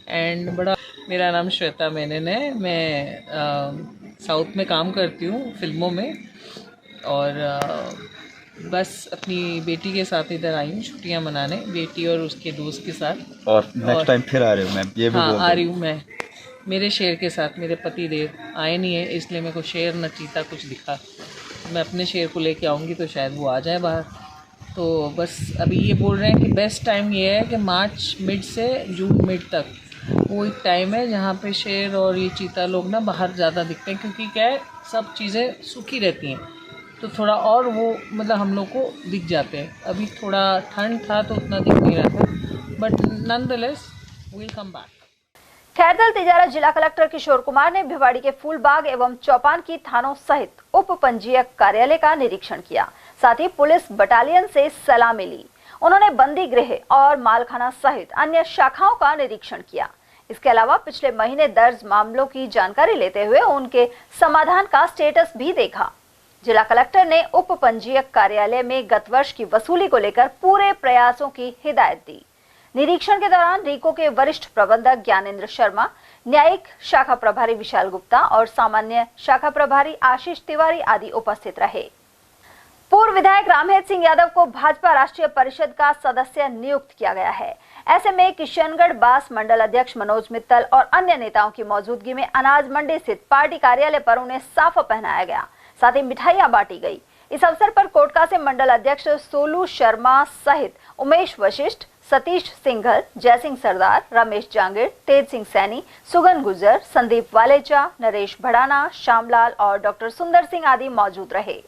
एंड बड़ा, मेरा नाम श्वेता मेनन है, मैं साउथ में काम करती हूँ फिल्मों में, और बस अपनी बेटी के साथ इधर आई हूँ छुट्टियाँ मनाने, बेटी और उसके दोस्त के साथ। और नेक्स्ट टाइम फिर आ रहे हो मैम? ये भी हाँ, आ रही हूँ मैं मेरे शेर के साथ। मेरे पति देव आए नहीं है, इसलिए मेरे को शेर न चीता कुछ दिखा। मैं अपने शेर को लेके आऊँगी तो शायद वो आ जाए बाहर। तो बस अभी ये बोल रहे हैं कि बेस्ट टाइम ये है कि मार्च मिड से जून मिड तक वो एक टाइम है जहाँ पे शेर और ये चीता लोग ना बाहर ज़्यादा दिखते हैं, क्योंकि क्या है, सब चीज़ें सूखी रहती हैं, तो थोड़ा और वो मतलब हम लोग को दिख जाते हैं। अभी थोड़ा ठंड था तो उतना दिख नहीं रहा था, but nonetheless will come back. Khairthal Tijara जिला कलेक्टर किशोर कुमार ने भिवाड़ी के फूलबाग एवं चौपान की थानों सहित उप पंजीयक कार्यालय का निरीक्षण किया। साथ ही पुलिस बटालियन से सलामी ली। उन्होंने बंदी गृह और मालखाना सहित अन्य शाखाओं का निरीक्षण किया। इसके अलावा पिछले महीने दर्ज मामलों की जानकारी लेते हुए उनके समाधान का स्टेटस भी देखा। जिला कलेक्टर ने उप पंजीयक कार्यालय में गत वर्ष की वसूली को लेकर पूरे प्रयासों की हिदायत दी। निरीक्षण के दौरान रीको के वरिष्ठ प्रबंधक ज्ञानेंद्र शर्मा, न्यायिक शाखा प्रभारी विशाल गुप्ता और सामान्य शाखा प्रभारी आशीष तिवारी आदि उपस्थित रहे। पूर्व विधायक रामहेत सिंह यादव को भाजपा राष्ट्रीय परिषद का सदस्य नियुक्त किया गया है। ऐसे में किशनगढ़ बास मंडल अध्यक्ष मनोज मित्तल और अन्य नेताओं की मौजूदगी में अनाज मंडी स्थित पार्टी कार्यालय पर उन्हें साफा पहनाया गया, साथ ही मिठाइयां बांटी गई। इस अवसर पर कोटका से मंडल अध्यक्ष सोलू शर्मा सहित उमेश वशिष्ठ, सतीश सिंघल, जयसिंह सरदार, रमेश जांगिड़, तेज सिंह सैनी, सुगन गुजर, संदीप वालेचा, नरेश भड़ाना, श्यामलाल और डॉक्टर सुंदर सिंह आदि मौजूद रहे।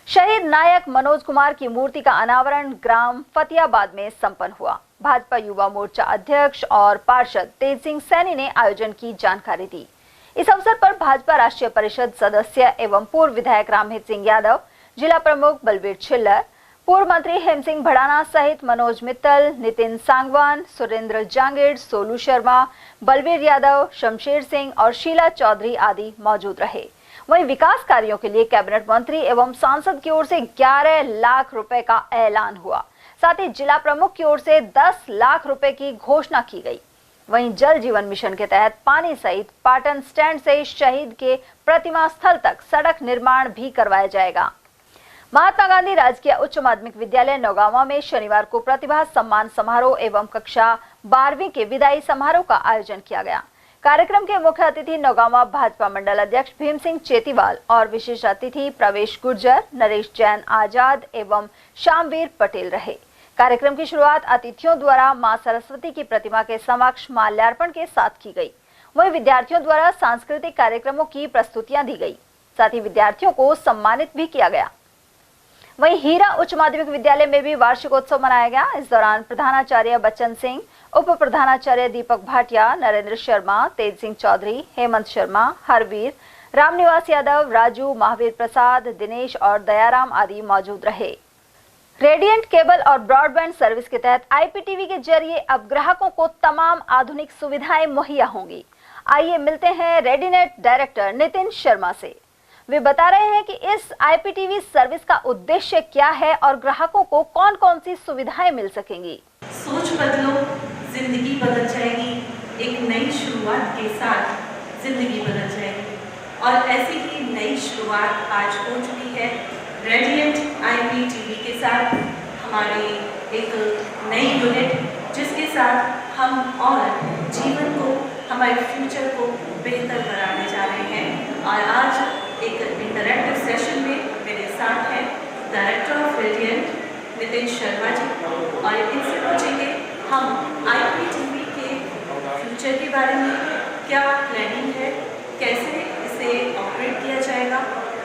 शहीद नायक मनोज कुमार की मूर्ति का अनावरण ग्राम फतियाबाद में संपन्न हुआ। भाजपा युवा मोर्चा अध्यक्ष और पार्षद तेज सिंह सैनी ने आयोजन की जानकारी दी। इस अवसर पर भाजपा राष्ट्रीय परिषद सदस्य एवं पूर्व विधायक रामहेत सिंह यादव, जिला प्रमुख बलबीर छिल्लर, पूर्व मंत्री हेम सिंह भड़ाना सहित मनोज मित्तल, नितिन सांगवान, सुरेंद्र जांगिड़, सोलू शर्मा, बलबीर यादव, शमशेर सिंह और शीला चौधरी आदि मौजूद रहे। वहीं विकास कार्यों के लिए कैबिनेट मंत्री एवं सांसद की ओर से 11 लाख रुपए का ऐलान हुआ। साथ ही जिला प्रमुख की ओर से 10 लाख रुपए की घोषणा की गई। वहीं जल जीवन मिशन के तहत पानी सहित पाटन स्टैंड से शहीद के प्रतिमा स्थल तक सड़क निर्माण भी करवाया जाएगा। महात्मा गांधी राजकीय उच्च माध्यमिक विद्यालय नौगांवा में शनिवार को प्रतिभा सम्मान समारोह एवं कक्षा 12वीं के विदाई समारोह का आयोजन किया गया। कार्यक्रम के मुख्य अतिथि नौगांवा भाजपा मंडल अध्यक्ष भीम सिंह चेतीवाल और विशेष अतिथि प्रवेश गुर्जर, नरेश जैन आजाद एवं श्यामवीर पटेल रहे। कार्यक्रम की शुरुआत अतिथियों द्वारा मां सरस्वती की प्रतिमा के समक्ष माल्यार्पण के साथ की गई। वहीं विद्यार्थियों द्वारा सांस्कृतिक कार्यक्रमों की प्रस्तुतियां दी गई। साथ ही विद्यार्थियों को सम्मानित भी किया गया। वहीं हीरा उच्च माध्यमिक विद्यालय में भी वार्षिकोत्सव मनाया गया। इस दौरान प्रधानाचार्य बच्चन सिंह, उप प्रधानाचार्य दीपक भाटिया, नरेंद्र शर्मा, तेज सिंह चौधरी, हेमंत शर्मा, हरवीर, रामनिवास यादव, राजू, महावीर प्रसाद, दिनेश और दयाराम आदि मौजूद रहे। रेडियंट केबल और ब्रॉडबैंड सर्विस के तहत आईपीटीवी के जरिए अब ग्राहकों को तमाम आधुनिक सुविधाएं मुहैया होंगी। आइए मिलते हैं रेडिनेट डायरेक्टर नितिन शर्मा से। वे बता रहे हैं कि इस आईपीटीवी सर्विस का उद्देश्य क्या है और ग्राहकों को कौन कौन सी सुविधाएं मिल सकेंगी। सोच बदलो, जिंदगी बदल जाएगी। एक नई शुरुआत के साथ जिंदगी बदल जाएगी और ऐसी ही नई शुरुआत आज हो चुकी है रेडियंट आईपीटीवी के साथ। हमारी एक नई यूनिट जिसके साथ हम और जीवन को हमारे फ्यूचर को बेहतर बनाने जा रहे हैं। और आज एक इंटरैक्टिव सेशन में मेरे साथ हैं director of Radiant Nitin Sharma ji, और इनसे पूछेंगे हम IPTV के फ्यूचर के बारे में, क्या प्लानिंग है, कैसे इसे ऑपरेट किया जाएगा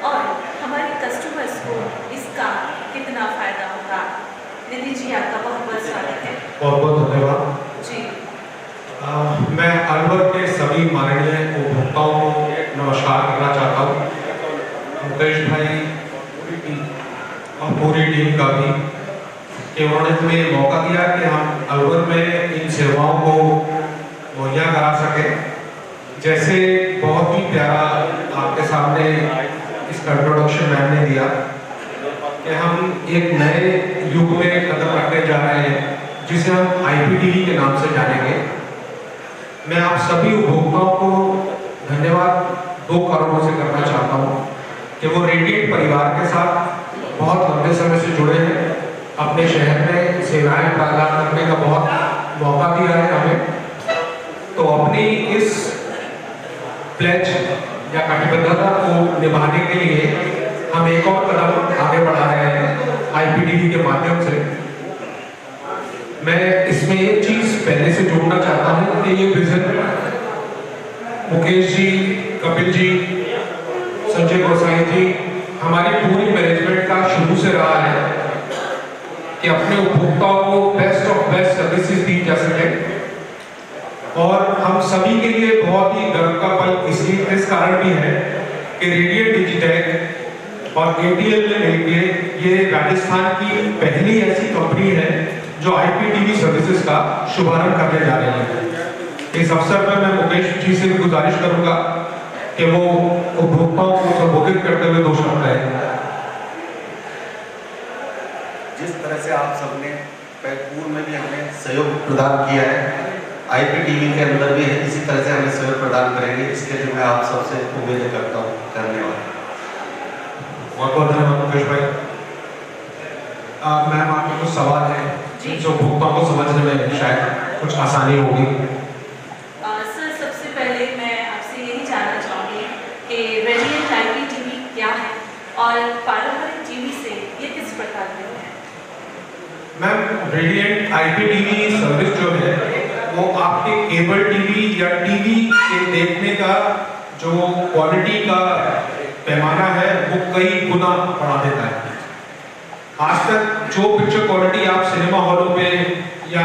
और हमारे कस्टमर्स को इसका कितना फ़ायदा होगा। नितिन जी, आपका बहुत बहुत स्वागत है। बहुत बहुत धन्यवाद जी। मैं अलवर के सभी माननीय उपभोक्ताओं को नमस्कार करना चाहता हूँ, मुकेश भाई और पूरी टीम का भी, कि उन्होंने हमें मौका दिया कि हम अलवर में इन सेवाओं को मुहैया करा सकें। जैसे बहुत ही प्यारा आपके सामने इसका इंट्रोडक्शन मैम ने दिया कि हम एक नए युग में कदम रखने जा रहे हैं, जिसे हम IPTV के नाम से जानेंगे। मैं आप सभी उपभोक्ताओं को धन्यवाद 2 कारणों से करना चाहता हूँ कि वो रेडिएंट परिवार के साथ बहुत लंबे समय से जुड़े हैं, अपने शहर में सेवाएं प्रदान करने का बहुत मौका दिया है हमें। तो अपनी इस प्लेज या कटिबद्धता को निभाने के लिए हम एक और कदम आगे बढ़ा रहे हैं IPTV के माध्यम से। मैं इसमें एक चीज पहले से जोड़ना चाहता हूं कि ये विजन मुकेश जी, कपिल जी, संजय गोसाई जी, हमारी पूरी मैनेजमेंट का शुरू से रहा है कि अपने उपभोक्ताओं को बेस्ट ऑफ बेस्ट सर्विसेज दी जा सके। और हम सभी के लिए बहुत ही गर्व का पल इसलिए इस कारण भी है कि रेडिएंट डिजिटेक और ATL ने मिलकर ये राजस्थान की पहली ऐसी कंपनी है जो IPTV सर्विसेज का शुभारंभ करने जा रही है। इस अवसर पर मैं मुकेश जी से भी गुजारिश करूंगा कि वो उपभोक्ताओं को संबोधित करते हुए 2 शब्द कहें। जिस तरह से आप सबने पूर्व में भी हमने सहयोग प्रदान किया है, IPTV के अंदर भी है, इसी तरह से हमें सहयोग प्रदान करेंगे। इसके लिए मैं आप सबसे उम्मीद करता हूँ। धन्यवाद। बहुत बहुत धन्यवाद मुकेश भाई। मैम, आपके कुछ सवाल हैं जो उपभोक्ताओं को समझने में शायद कुछ आसानी होगी। सर, सबसे पहले मैं आपसे यही जानना चाहूँगी कि रेडिएंट IPTV क्या है और पारंपरिक टीवी से ये किस प्रकार में है। मैम, रेडिएंट IPTV सर्विस जो है वो आपके केबल टीवी या टीवी के देखने का जो क्वालिटी का पैमाना है वो कई गुना बढ़ा देता है। आज तक जो पिक्चर क्वालिटी आप सिनेमा हॉलों पे या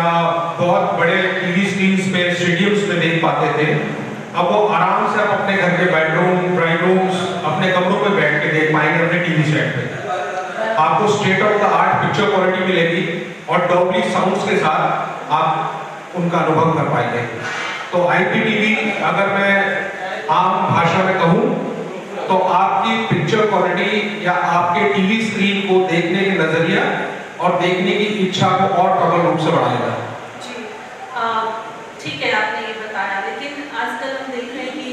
बहुत बड़े टीवी स्क्रीन्स पे, स्टेडियम्स में देख पाते थे, अब वो आराम से आप अपने घर के बेडरूम, ड्राइंग रूम्स, अपने कमरों में बैठ के देख पाएंगे अपने टीवी सेट पे। आपको state of the art picture quality मिलेगी और डॉल्बी साउंड्स के साथ आप उनका अनुभव कर पाएंगे। तो IPTV अगर मैं आम भाषा में कहूँ तो आपकी पिक्चर क्वालिटी या आपके टीवी स्क्रीन को देखने के नजरिया और देखने की इच्छा को और प्रबल रूप से बढ़ाएगा। जी, ठीक है, आपने ये बताया, लेकिन आजकल हम देख रहे हैं कि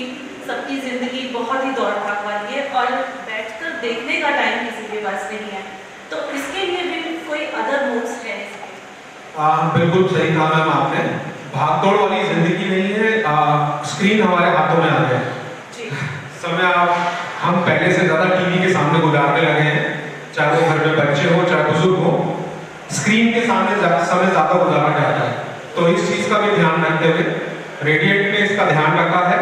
सबकी जिंदगी बहुत ही दौड़ भाग वाली है और बैठकर देखने का टाइम किसी के पास नहीं है, तो इसके लिए भी कोई अदर मोड्स है इसके? बिल्कुल सही कहा मैम आपने। भागदौड़ वाली जिंदगी नहीं है, स्क्रीन हमारे हाथों में आ गया है। समय हम पहले से ज्यादा टीवी के सामने गुजारने लगे हैं, चाहे वो घर में बच्चे हो चाहे बुजुर्ग हो, स्क्रीन के सामने समय ज्यादा गुजारा जाता है। तो इस चीज का भी ध्यान रखते हुए रेडिएंट ने इसका ध्यान रखा है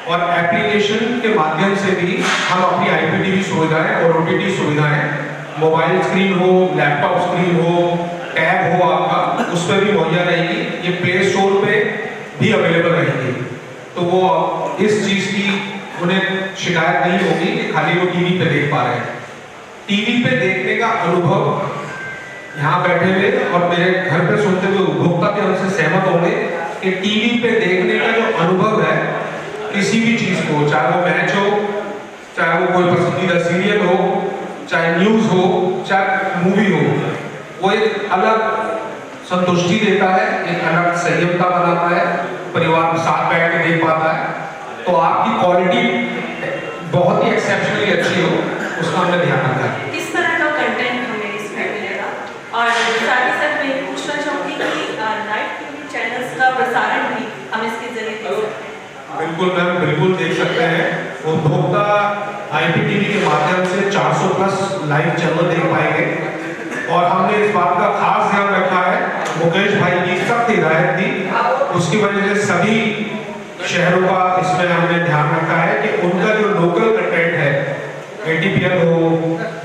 और एप्लीकेशन के माध्यम से भी हम अपनी IPTV सुविधाएं और OTT सुविधाएं, मोबाइल स्क्रीन हो, लैपटॉप स्क्रीन हो, टैब हो आपका, उस पर भी मुहैया रहेगी। ये प्ले स्टोर पे भी अवेलेबल रहेगी। तो वो इस चीज की उन्हें शिकायत नहीं होगी कि खाली वो टीवी पे देख पा रहे हैं। टीवी पे देखने का अनुभव यहाँ बैठे हुए और मेरे घर पे सुनते हुए उपभोक्ता भी हमसे सहमत होंगे कि टीवी पे देखने का जो अनुभव है किसी भी चीज को, चाहे वो मैच हो, चाहे वो कोई पसंदीदा सीरियल हो, चाहे न्यूज हो, चाहे मूवी हो, वो एक अलग संतुष्टि देता है, एक अलग संयमता बनाता है, परिवार के साथ बैठ के देख पाता है। तो आपकी क्वालिटी बहुत ही एक्सेप्शनली अच्छी हो, उसका हमने ध्यान रखा है। किस तरह का कंटेंट हमें इसमें मिलेगा? और साथ ही साथ मैं पूछना चाहूँगी कि लाइव टीवी चैनल्स का प्रसारण भी हम इसके जरिए देख सकते हैं। बिल्कुल मैम, बिल्कुल देख सकते हैं। उपभोक्ता IPTV के माध्यम से 400 प्लस लाइव चैनल देख पाएंगे और हमने इस बात का खास ध्यान रखा है, मुकेश भाई की सख्त हिदायत थी, उसकी वजह से सभी शहरों का इसमें हमने ध्यान रखा है कि उनका जो लोकल कंटेंट है, ATPL हो,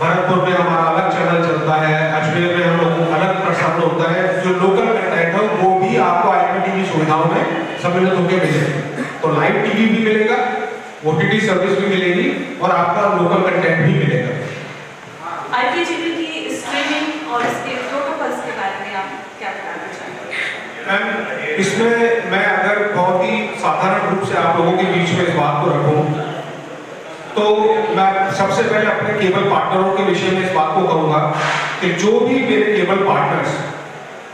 भरतपुर में हमारा अलग चैनल चलता है, अजमेर में हम लोग अलग प्रसारण होता है, जो लोकल कंटेंट है वो भी आपको IPTV सुविधाओं में सम्मिलित होकर मिलेगा। तो लाइव टीवी भी मिलेगा, OTT सर्विस भी मिलेगी और आपका लोकल कंटेंट भी मिलेगा। IPTV की स्ट्रीमिंग और इसके प्रोटोकॉल्स के बारे में आप क्या बताना चाहेंगे? मैम, इसमें मैं अगर बहुत ही साधारण रूप से आप लोगों के बीच में इस बात को रखूं तो मैं सबसे पहले अपने केबल पार्टनरों के विषय में इस बात को कहूंगा कि जो भी मेरे केबल पार्टनर्स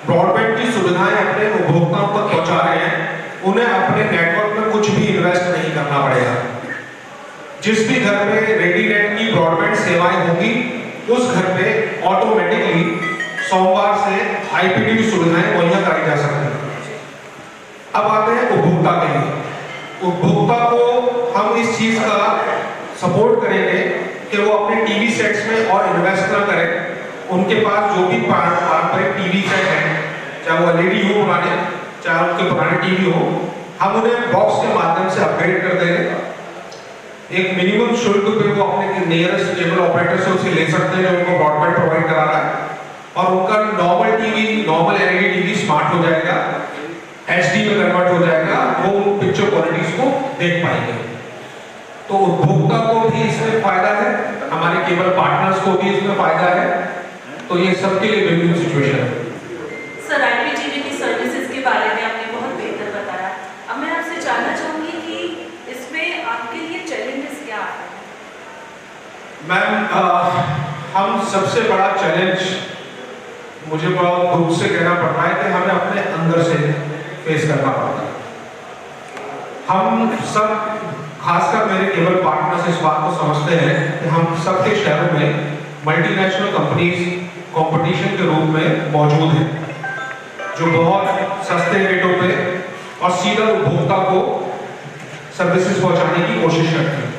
ब्रॉडबैंड की सुविधाएं अपने उपभोक्ताओं तक पहुंचा रहे हैं, उन्हें अपने नेटवर्क में कुछ भी इन्वेस्ट नहीं करना पड़ेगा। जिस भी घर में रेडीनेट की ब्रॉडबैंड सेवाएं होंगी, उस घर पे ऑटोमेटिकली सोमवार से IPTV सुविधाएं मुहैया कराई जा सकती हैं। अब आते हैं उपभोक्ता के लिए। उपभोक्ता को हम इस चीज का सपोर्ट करेंगे कि वो अपने टीवी सेट्स में और इन्वेस्ट ना करें। उनके पास जो भी पारंपरिक टीवी सेट है, चाहे वो LED हो पुराने, चाहे उनके पुराने टीवी हो, हम उन्हें बॉक्स के माध्यम से अपग्रेड कर देंगे। एक मिनिमम शुल्क पे वो अपने नियरेस्ट केबल ऑपरेटर से उसे ले सकते हैं जो उनको ब्रॉडबैंड प्रोवाइड करा रहा है, और उनका normal TV, normal LED TV smart हो जाएगा, HD में कन्वर्ट हो जाएगा, वो पिक्चर क्वालिटीज को देख पाएंगे। तो उपभोक्ता को भी इसमें फायदा है, हमारे केबल पार्टनर्स को भी इसमें फायदा है, तो ये सबके लिए विन-विन सिचुएशन है। सर, IPTV की सर्विसेज के बारे में आपने बहुत बेहतर बताया। अब मैं आपसे जानना चाहूंगी कि इसमें आपके लिए चैलेंजेस क्या आते हैं? मैम, हम सबसे बड़ा चैलेंज, मुझे बहुत दुख से कहना पड़ रहा है कि हमें अपने अंदर से फेस करना पड़ता है। हम सब, खासकर मेरे केबल पार्टनर्स इस बात को समझते हैं कि हम सबके शहरों में मल्टीनेशनल कंपनीज कंपटीशन के रूप में मौजूद हैं, जो बहुत सस्ते रेटों पे और सीधा उपभोक्ता को सर्विसेज पहुंचाने की कोशिश करते हैं।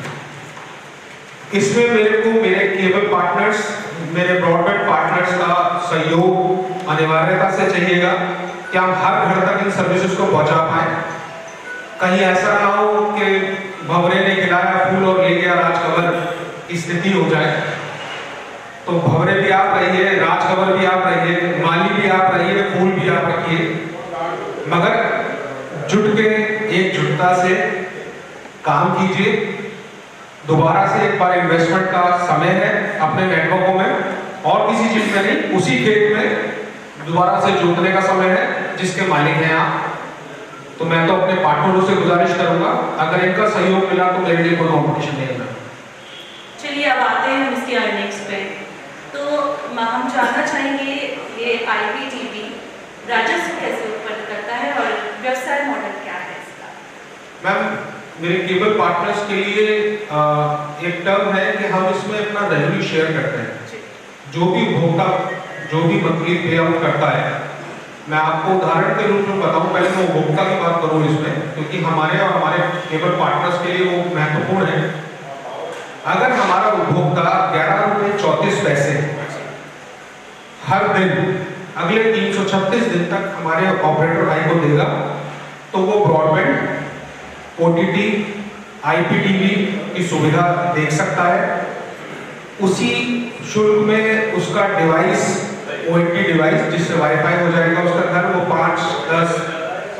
इसमें मेरे को मेरे केबल पार्टनर्स, मेरे ब्रॉडबैंड पार्टनर्स का सहयोग अनिवार्यता से चाहिएगा कि हम हर घर तक इन सर्विसेज को पहुंचा पाए। कहीं ऐसा ना हो कि भंवरे ने खिलाया फूल और ले गया राजकमल की स्थिति हो जाए। तो भंवरे भी आप रहिए, राजकमल भी आप रहिए, माली भी आप रहिए, फूल भी आप रखिए, मगर जुट के एकजुटता से काम कीजिए। दोबारा से एक बार इन्वेस्टमेंट का समय है अपने नेटवर्कों में, और किसी चीज में नहीं, उसी खेत में दोबारा से जोतने का समय है जिसके मालिक हैं आप। तो मैं तो अपने पार्टनरों से गुजारिश करूंगा, अगर इनका सहयोग मिला तो मेरे लिए कोई कॉम्पिटिशन नहीं है। चलिए अब आते हैं इसकी अर्निंग्स पे। तो हम जानना चाहेंगे ये IPTV राजस्व कैसे उत्पन्न करता है और व्यवसाय मॉडल क्या है इसका? मैम, मेरे केबल पार्टनर्स के लिए एक टर्म है कि हम इसमें अपना रेवेन्यू शेयर करते हैं। जो भी उपभोक्ता, जो भी मंथली पे आउट करता है, मैं आपको उदाहरण के रूप में बताऊं, पहले मैं उपभोक्ता की बात करूं इसमें, क्योंकि हमारे और हमारे केबल पार्टनर्स के लिए वो महत्वपूर्ण है। अगर हमारा उपभोक्ता 11 रुपये 34 पैसे हर दिन अगले 336 दिन तक हमारे ऑपरेटर भाई को देगा, तो वो ब्रॉडबैंड, OTT, IPTV की सुविधा देख सकता है। उसी शुल्क में उसका डिवाइस, ONT डिवाइस, जिससे वाईफाई हो जाएगा उसका घर, वो 5, 10,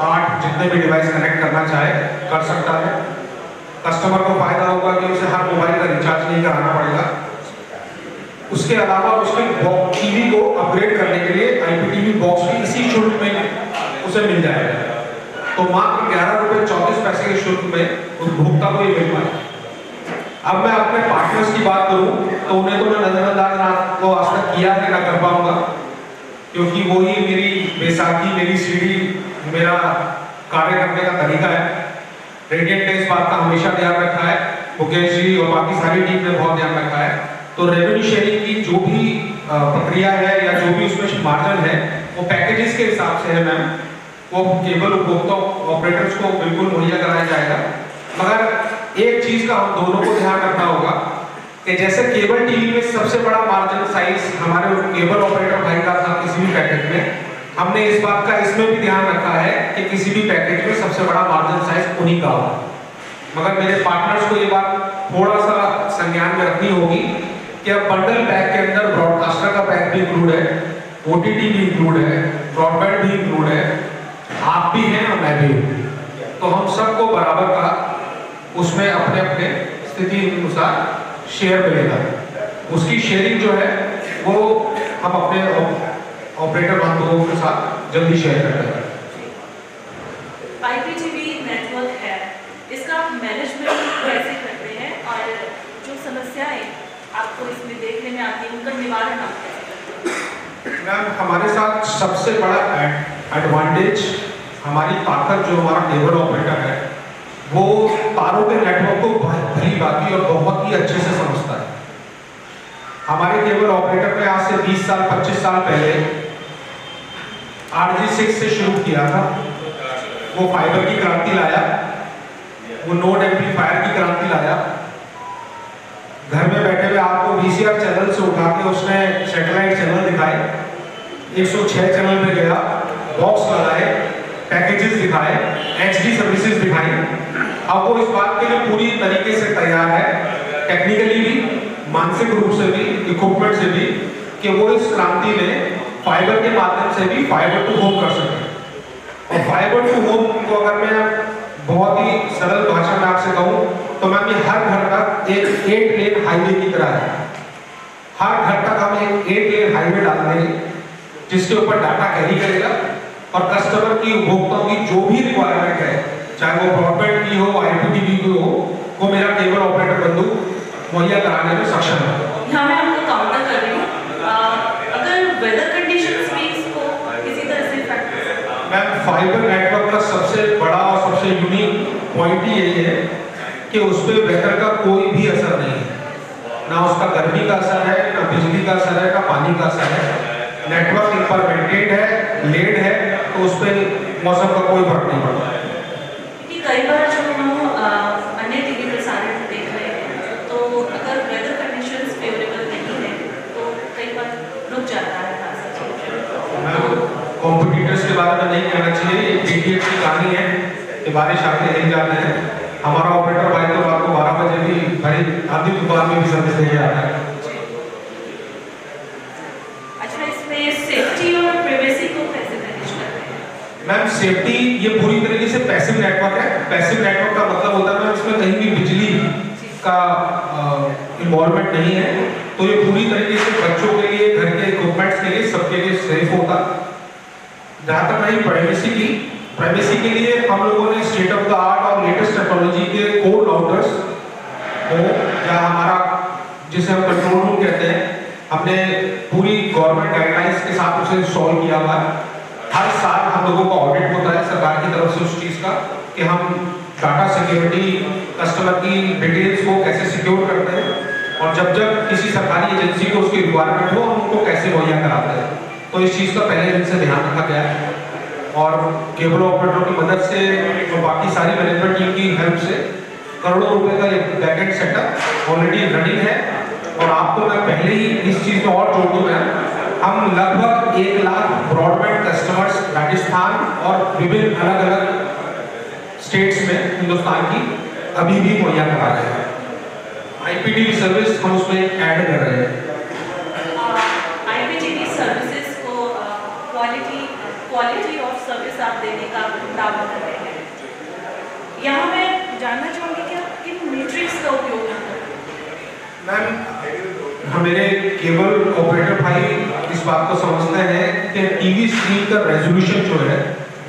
8 जितने भी डिवाइस कनेक्ट करना चाहे कर सकता है। कस्टमर को फायदा होगा कि उसे हर मोबाइल का रिचार्ज नहीं कराना पड़ेगा। उसके अलावा उसके टीवी को अपग्रेड करने के लिए IPTV बॉक्स भी इसी शुल्क में उसे मिल जाएगा। तो मात्र 11 रुपये 34 पैसे के शुल्क में उपभोक्ता को ये मिल पाए। अब मैं अपने पार्टनर्स की बात करूं तो उन्हें तो मैं नजरअंदाज को आज तक किया है, ना कर पाऊंगा, क्योंकि वो ही मेरी बैसाखी, मेरी सीढ़ी, मेरा कार्य करने का तरीका है। रेडिएंट ने इस बात का हमेशा ध्यान रखा है, मुकेश जी और बाकी सारी टीम ने बहुत ध्यान रखा है। तो रेवेन्यू शेयरिंग की जो भी प्रक्रिया है या जो भी उसमें मार्जिन है, वो पैकेजेस के हिसाब से है मैम। वो केबल उपभोक्ता ऑपरेटर्स को बिल्कुल मुहैया कराया जाएगा। मगर एक चीज का हम दोनों को ध्यान रखना होगा कि जैसे केबल टीवी में सबसे बड़ा मार्जिन साइज हमारे केबल ऑपरेटर भाई का था किसी भी पैकेज में, हमने इस बात का इसमें भी ध्यान रखा है कि किसी भी पैकेज में सबसे बड़ा मार्जिन साइज उन्हीं का हो। मगर मेरे पार्टनर्स को ये बात थोड़ा सा संज्ञान में रखनी होगी कि अब बंडल पैक के अंदर ब्रॉडकास्टर का पैक भी इंक्लूड है, OTT भी इंक्लूड है, ब्रॉडबैंड भी इंक्लूड है, आप भी हैं और मैं भी हूँ। तो हम सबको बराबर का उसमें अपने अपने स्थिति के अनुसार शेयर मिलेगा। उसकी शेयरिंग जो है वो हम अपने ऑपरेटर बांधवों के साथ जल्दी शेयर करते हैं। IPTV नेटवर्क है, इसका मैनेजमेंट कैसे करते हैं और जो समस्याएं आपको इसमें देखने में आती है उनका निवारण आप कैसे करते हैं? मैम, हमारे साथ सबसे बड़ा एडवांटेज, हमारी ताकत जो हमारा केबल ऑपरेटर है वो तारों के नेटवर्क को भली भांति और बहुत ही अच्छे से समझता है। हमारे केबल ऑपरेटर ने आज से 20 साल 25 साल पहले RG6 से शुरू किया था। वो फाइबर की क्रांति लाया, वो नोड एम्पलीफायर की क्रांति लाया। घर में बैठे हुए आपको VCR चैनल से उठा के उसने सैटेलाइट चैनल दिखाए, 106 चैनल पे गया, बॉक्स लगाए, पैकेजेस दिखाए, HD सर्विसेज दिखाई। अब वो इस बात के लिए पूरी तरीके से तैयार है, टेक्निकली भी, मानसिक रूप से भी, इक्विपमेंट से भी, कि वो इस क्रांति में फाइबर के माध्यम से भी फाइबर टू होम कर सके। और फाइबर टू होम को अगर मैं बहुत ही सरल भाषा में आपसे कहूँ तो मैम ये हर घर तक एक 8 लेन हाईवे की तरह है। हर घर तक हम एक 8 लेन हाईवे डाल देंगे जिसके ऊपर डाटा कैरी करेगा और कस्टमर की, उपभोक्ताओं की जो भी रिक्वायरमेंट है, चाहे वो ब्रॉडबैंड की हो, IPTV की हो, वो मेरा केबल ऑपरेटर बंधु मुहैया कराने में सक्षम है। यहाँ मैं आपको काउंटर कर रही हूँ, अगर वेदर कंडीशंस भी इसको किसी तरह से इफेक्ट कर सकते हैं? मैम, फाइबर नेटवर्क का सबसे बड़ा और सबसे यूनिक पॉइंट ही यही है कि उस पर वेदर का कोई भी असर नहीं है। ना उसका गर्मी का असर है, ना बिजली का असर है, ना पानी का असर है। नेटवर्क इम्परमेंटेड है, लेड है, तो उस पर मौसम का कोई फर्क नहीं पड़ता। कई बार जो हम अन्य टीवी प्रसारण देख रहे हैं तो अगर वेदर कंडीशंस फेवरेबल नहीं है तो कई बार रुक जाता है। कॉम्पिटिटर्स के बारे में नहीं कहना चाहिए, ये DTH की कहानी है कि बारिश आते हिल जाते हैं। हमारा ऑपरेटर भाई तो रात को 12 बजे भी भरी आधी दुकान में भी सर्विस देके आता है। अच्छा, इसमें सेफ्टी और प्राइवेसी को कैसे मैनेज करते हैं? मैम, सेफ्टी ये पूरी तरीके से पैसिव नेटवर्क है। पैसिव नेटवर्क का मतलब होता है मैम इसमें कहीं भी बिजली का इन्वॉल्वमेंट नहीं है, तो ये पूरी तरीके से बच्चों के लिए, घर के इक्विपमेंट्स के लिए, सबके लिए सेफ होता। जहाँ तक रही प्राइवेसी के लिए हम लोगों ने स्टेट ऑफ द आर्ट और लेटेस्ट टेक्नोलॉजी के कोर राउटर्स हो या हमारा जिसे हम कंट्रोल रूम कहते हैं, हमने पूरी गवर्नमेंट गाइडलाइंस के साथ उसे इंस्टॉल किया हुआ है। हर साल हम लोगों का ऑडिट होता है सरकार की तरफ से उस चीज़ का कि हम डाटा सिक्योरिटी, कस्टमर की डिटेल्स को कैसे सिक्योर करते हैं और जब जब किसी सरकारी एजेंसी को उसकी रिक्वायरमेंट हो हम उनको कैसे मुहैया कराते हैं। तो इस चीज़ का पहले दिन से ध्यान रखा गया है और केबल ऑपरेटरों की मदद से और बाकी सारी मैनेजमेंट टीम की हेल्प से करोड़ों रुपए का एक बैकएंड सेटअप ऑलरेडी रनिंग है। और आपको मैं पहले ही इस चीज़ में और जोड़ दूँ, मैं हम लगभग 1 लाख ब्रॉडबैंड कस्टमर्स राजस्थान और विभिन्न अलग अलग स्टेट्स में हिंदुस्तान की अभी भी मुहैया करा रहे हैं। IPTV सर्विस हम उसमें ऐड कर रहे हैं। IPTV सर्विसेज को क्वालिटी ऑफ सर्विस आप देने का दावा कर रहे हैं। यहाँ मैं जानना चाहूँगी कि आप किन मैट्रिक्स का उपयोग करते हैं? मैम, मेरे केबल ऑपरेटर भाई इस बात को समझते हैं कि टीवी स्क्रीन का रेजोल्यूशन जो है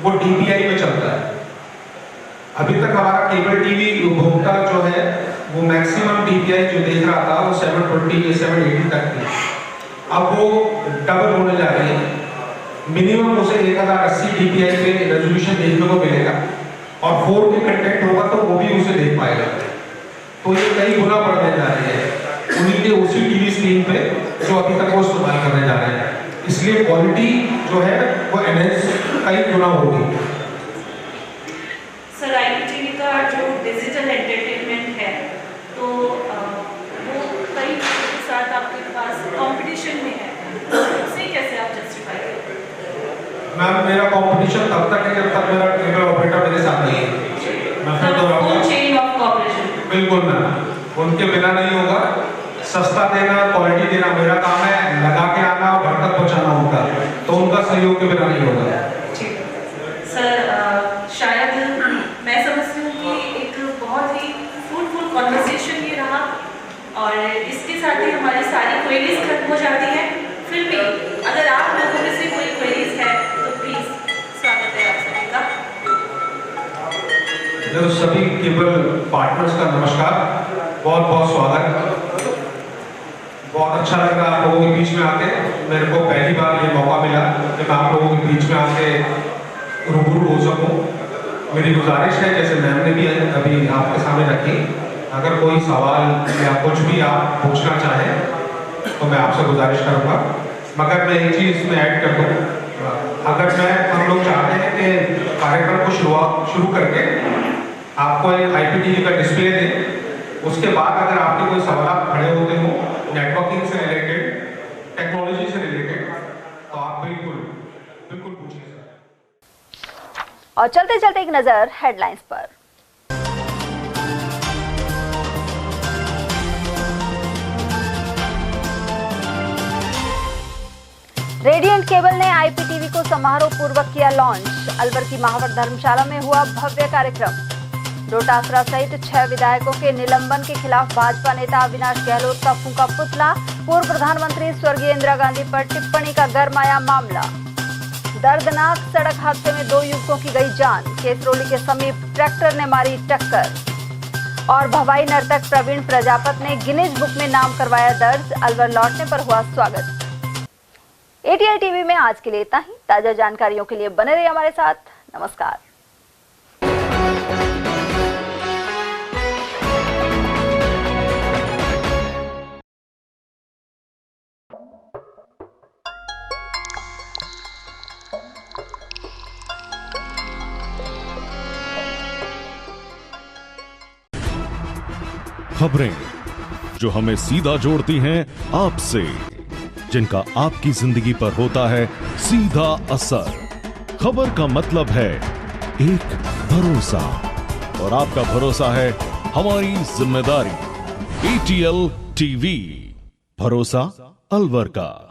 वो DPI में चलता है। अभी तक हमारा केबल टीवी उपभोक्ता जो है वो मैक्सिमम DPI जो देख रहा था वो 720 या 780 तक थी। अब वो डबल होने जा रही है। मिनिमम उसे 1080 DPI पे रेजोल्यूशन देखने को मिलेगा और 4K कंटेंट होगा तो वो भी उसे देख पाएगा। तो ये कई गुना बढ़ने जा रही है उन्हीं के उसी टीवी स्क्रीन पे जो अभी तक वो इस्तेमाल करने जा रहे हैं। इसलिए क्वालिटी जो है वो एनहेंस कई गुना होगी। सर, IPTV का जो डिजिटल एंटरटेनमेंट है, तो वो कई चीज़ों के साथ आपके पास कंपटीशन में है, तो उसे कैसे आप जस्टिफाई करते हैं? मैम, मेरा कंपटीशन तब तक है जब तक मेरा केबल ऑपरेटर मेरे साथ नहीं है। मैं फिर दोहराऊंगा, चेन ऑफ कॉर्पोरेशन बिल्कुल मैम, उनके बिना नहीं होगा। सस्ता देना, क्वालिटी देना मेरा काम है, लगा के आना, घर तक पहुँचाना उनका, तो उनका सहयोग के बिना नहीं होगा। सर, शायद मैं समझती हूँ कि एक बहुत ही फ्रूटफुल कॉन्वर्सेशन ये रहा, और इसके साथ ही हमारी सारी क्वेरीज खत्म हो जाती हैं। फिर भी अगर आप लोगों में से कोई क्वेरीज है तो प्लीज स्वागत है आप सभी का। तो सभी केबल पार्टनर्स का नमस्कार, बहुत बहुत स्वागत। बहुत अच्छा लग रहा है आप लोगों के बीच में आके। मेरे को पहली बार ये मौका मिला कि मैं आप लोगों के बीच में आके रूबरू हो सकूं। मेरी गुजारिश है, जैसे मैम ने भी अभी आपके सामने रखी, अगर कोई सवाल या कुछ भी आप पूछना चाहें तो मैं आपसे गुजारिश करूंगा। मगर मैं एक चीज़ इसमें ऐड कर दूँ, अगर हम लोग चाहते हैं कि कार्यक्रम को शुरू करके आपको एक IPTV का डिस्प्ले दें, उसके बाद अगर आपके कोई सवाल खड़े होते हो नेटवर्किंग से रिलेटेड, टेक्नोलॉजी से रिलेटेड, तो आप बिल्कुल पूछिए सर। और चलते चलते एक नजर हेडलाइंस पर। रेडियंट केबल ने IPTV को समारोह पूर्वक किया लॉन्च। अलवर की महावर धर्मशाला में हुआ भव्य कार्यक्रम। डोटासरा सहित 6 विधायकों के निलंबन के खिलाफ भाजपा नेता अविनाश गहलोत का फूंका पुतला। पूर्व प्रधानमंत्री स्वर्गीय इंदिरा गांधी पर टिप्पणी का गरमाया मामला। दर्दनाक सड़क हादसे में 2 युवकों की गई जान। केसरोली के समीप ट्रैक्टर ने मारी टक्कर। और भवाई नर्तक प्रवीण प्रजापत ने गिनीज बुक में नाम करवाया दर्ज। अलवर लौटने पर हुआ स्वागत। ATI TV में आज के लिए इतना ही। ताजा जानकारियों के लिए बने रहिए हमारे साथ। नमस्कार। खबरें जो हमें सीधा जोड़ती हैं आपसे, जिनका आपकी जिंदगी पर होता है सीधा असर। खबर का मतलब है एक भरोसा, और आपका भरोसा है हमारी जिम्मेदारी। ATL TV, भरोसा अलवर का।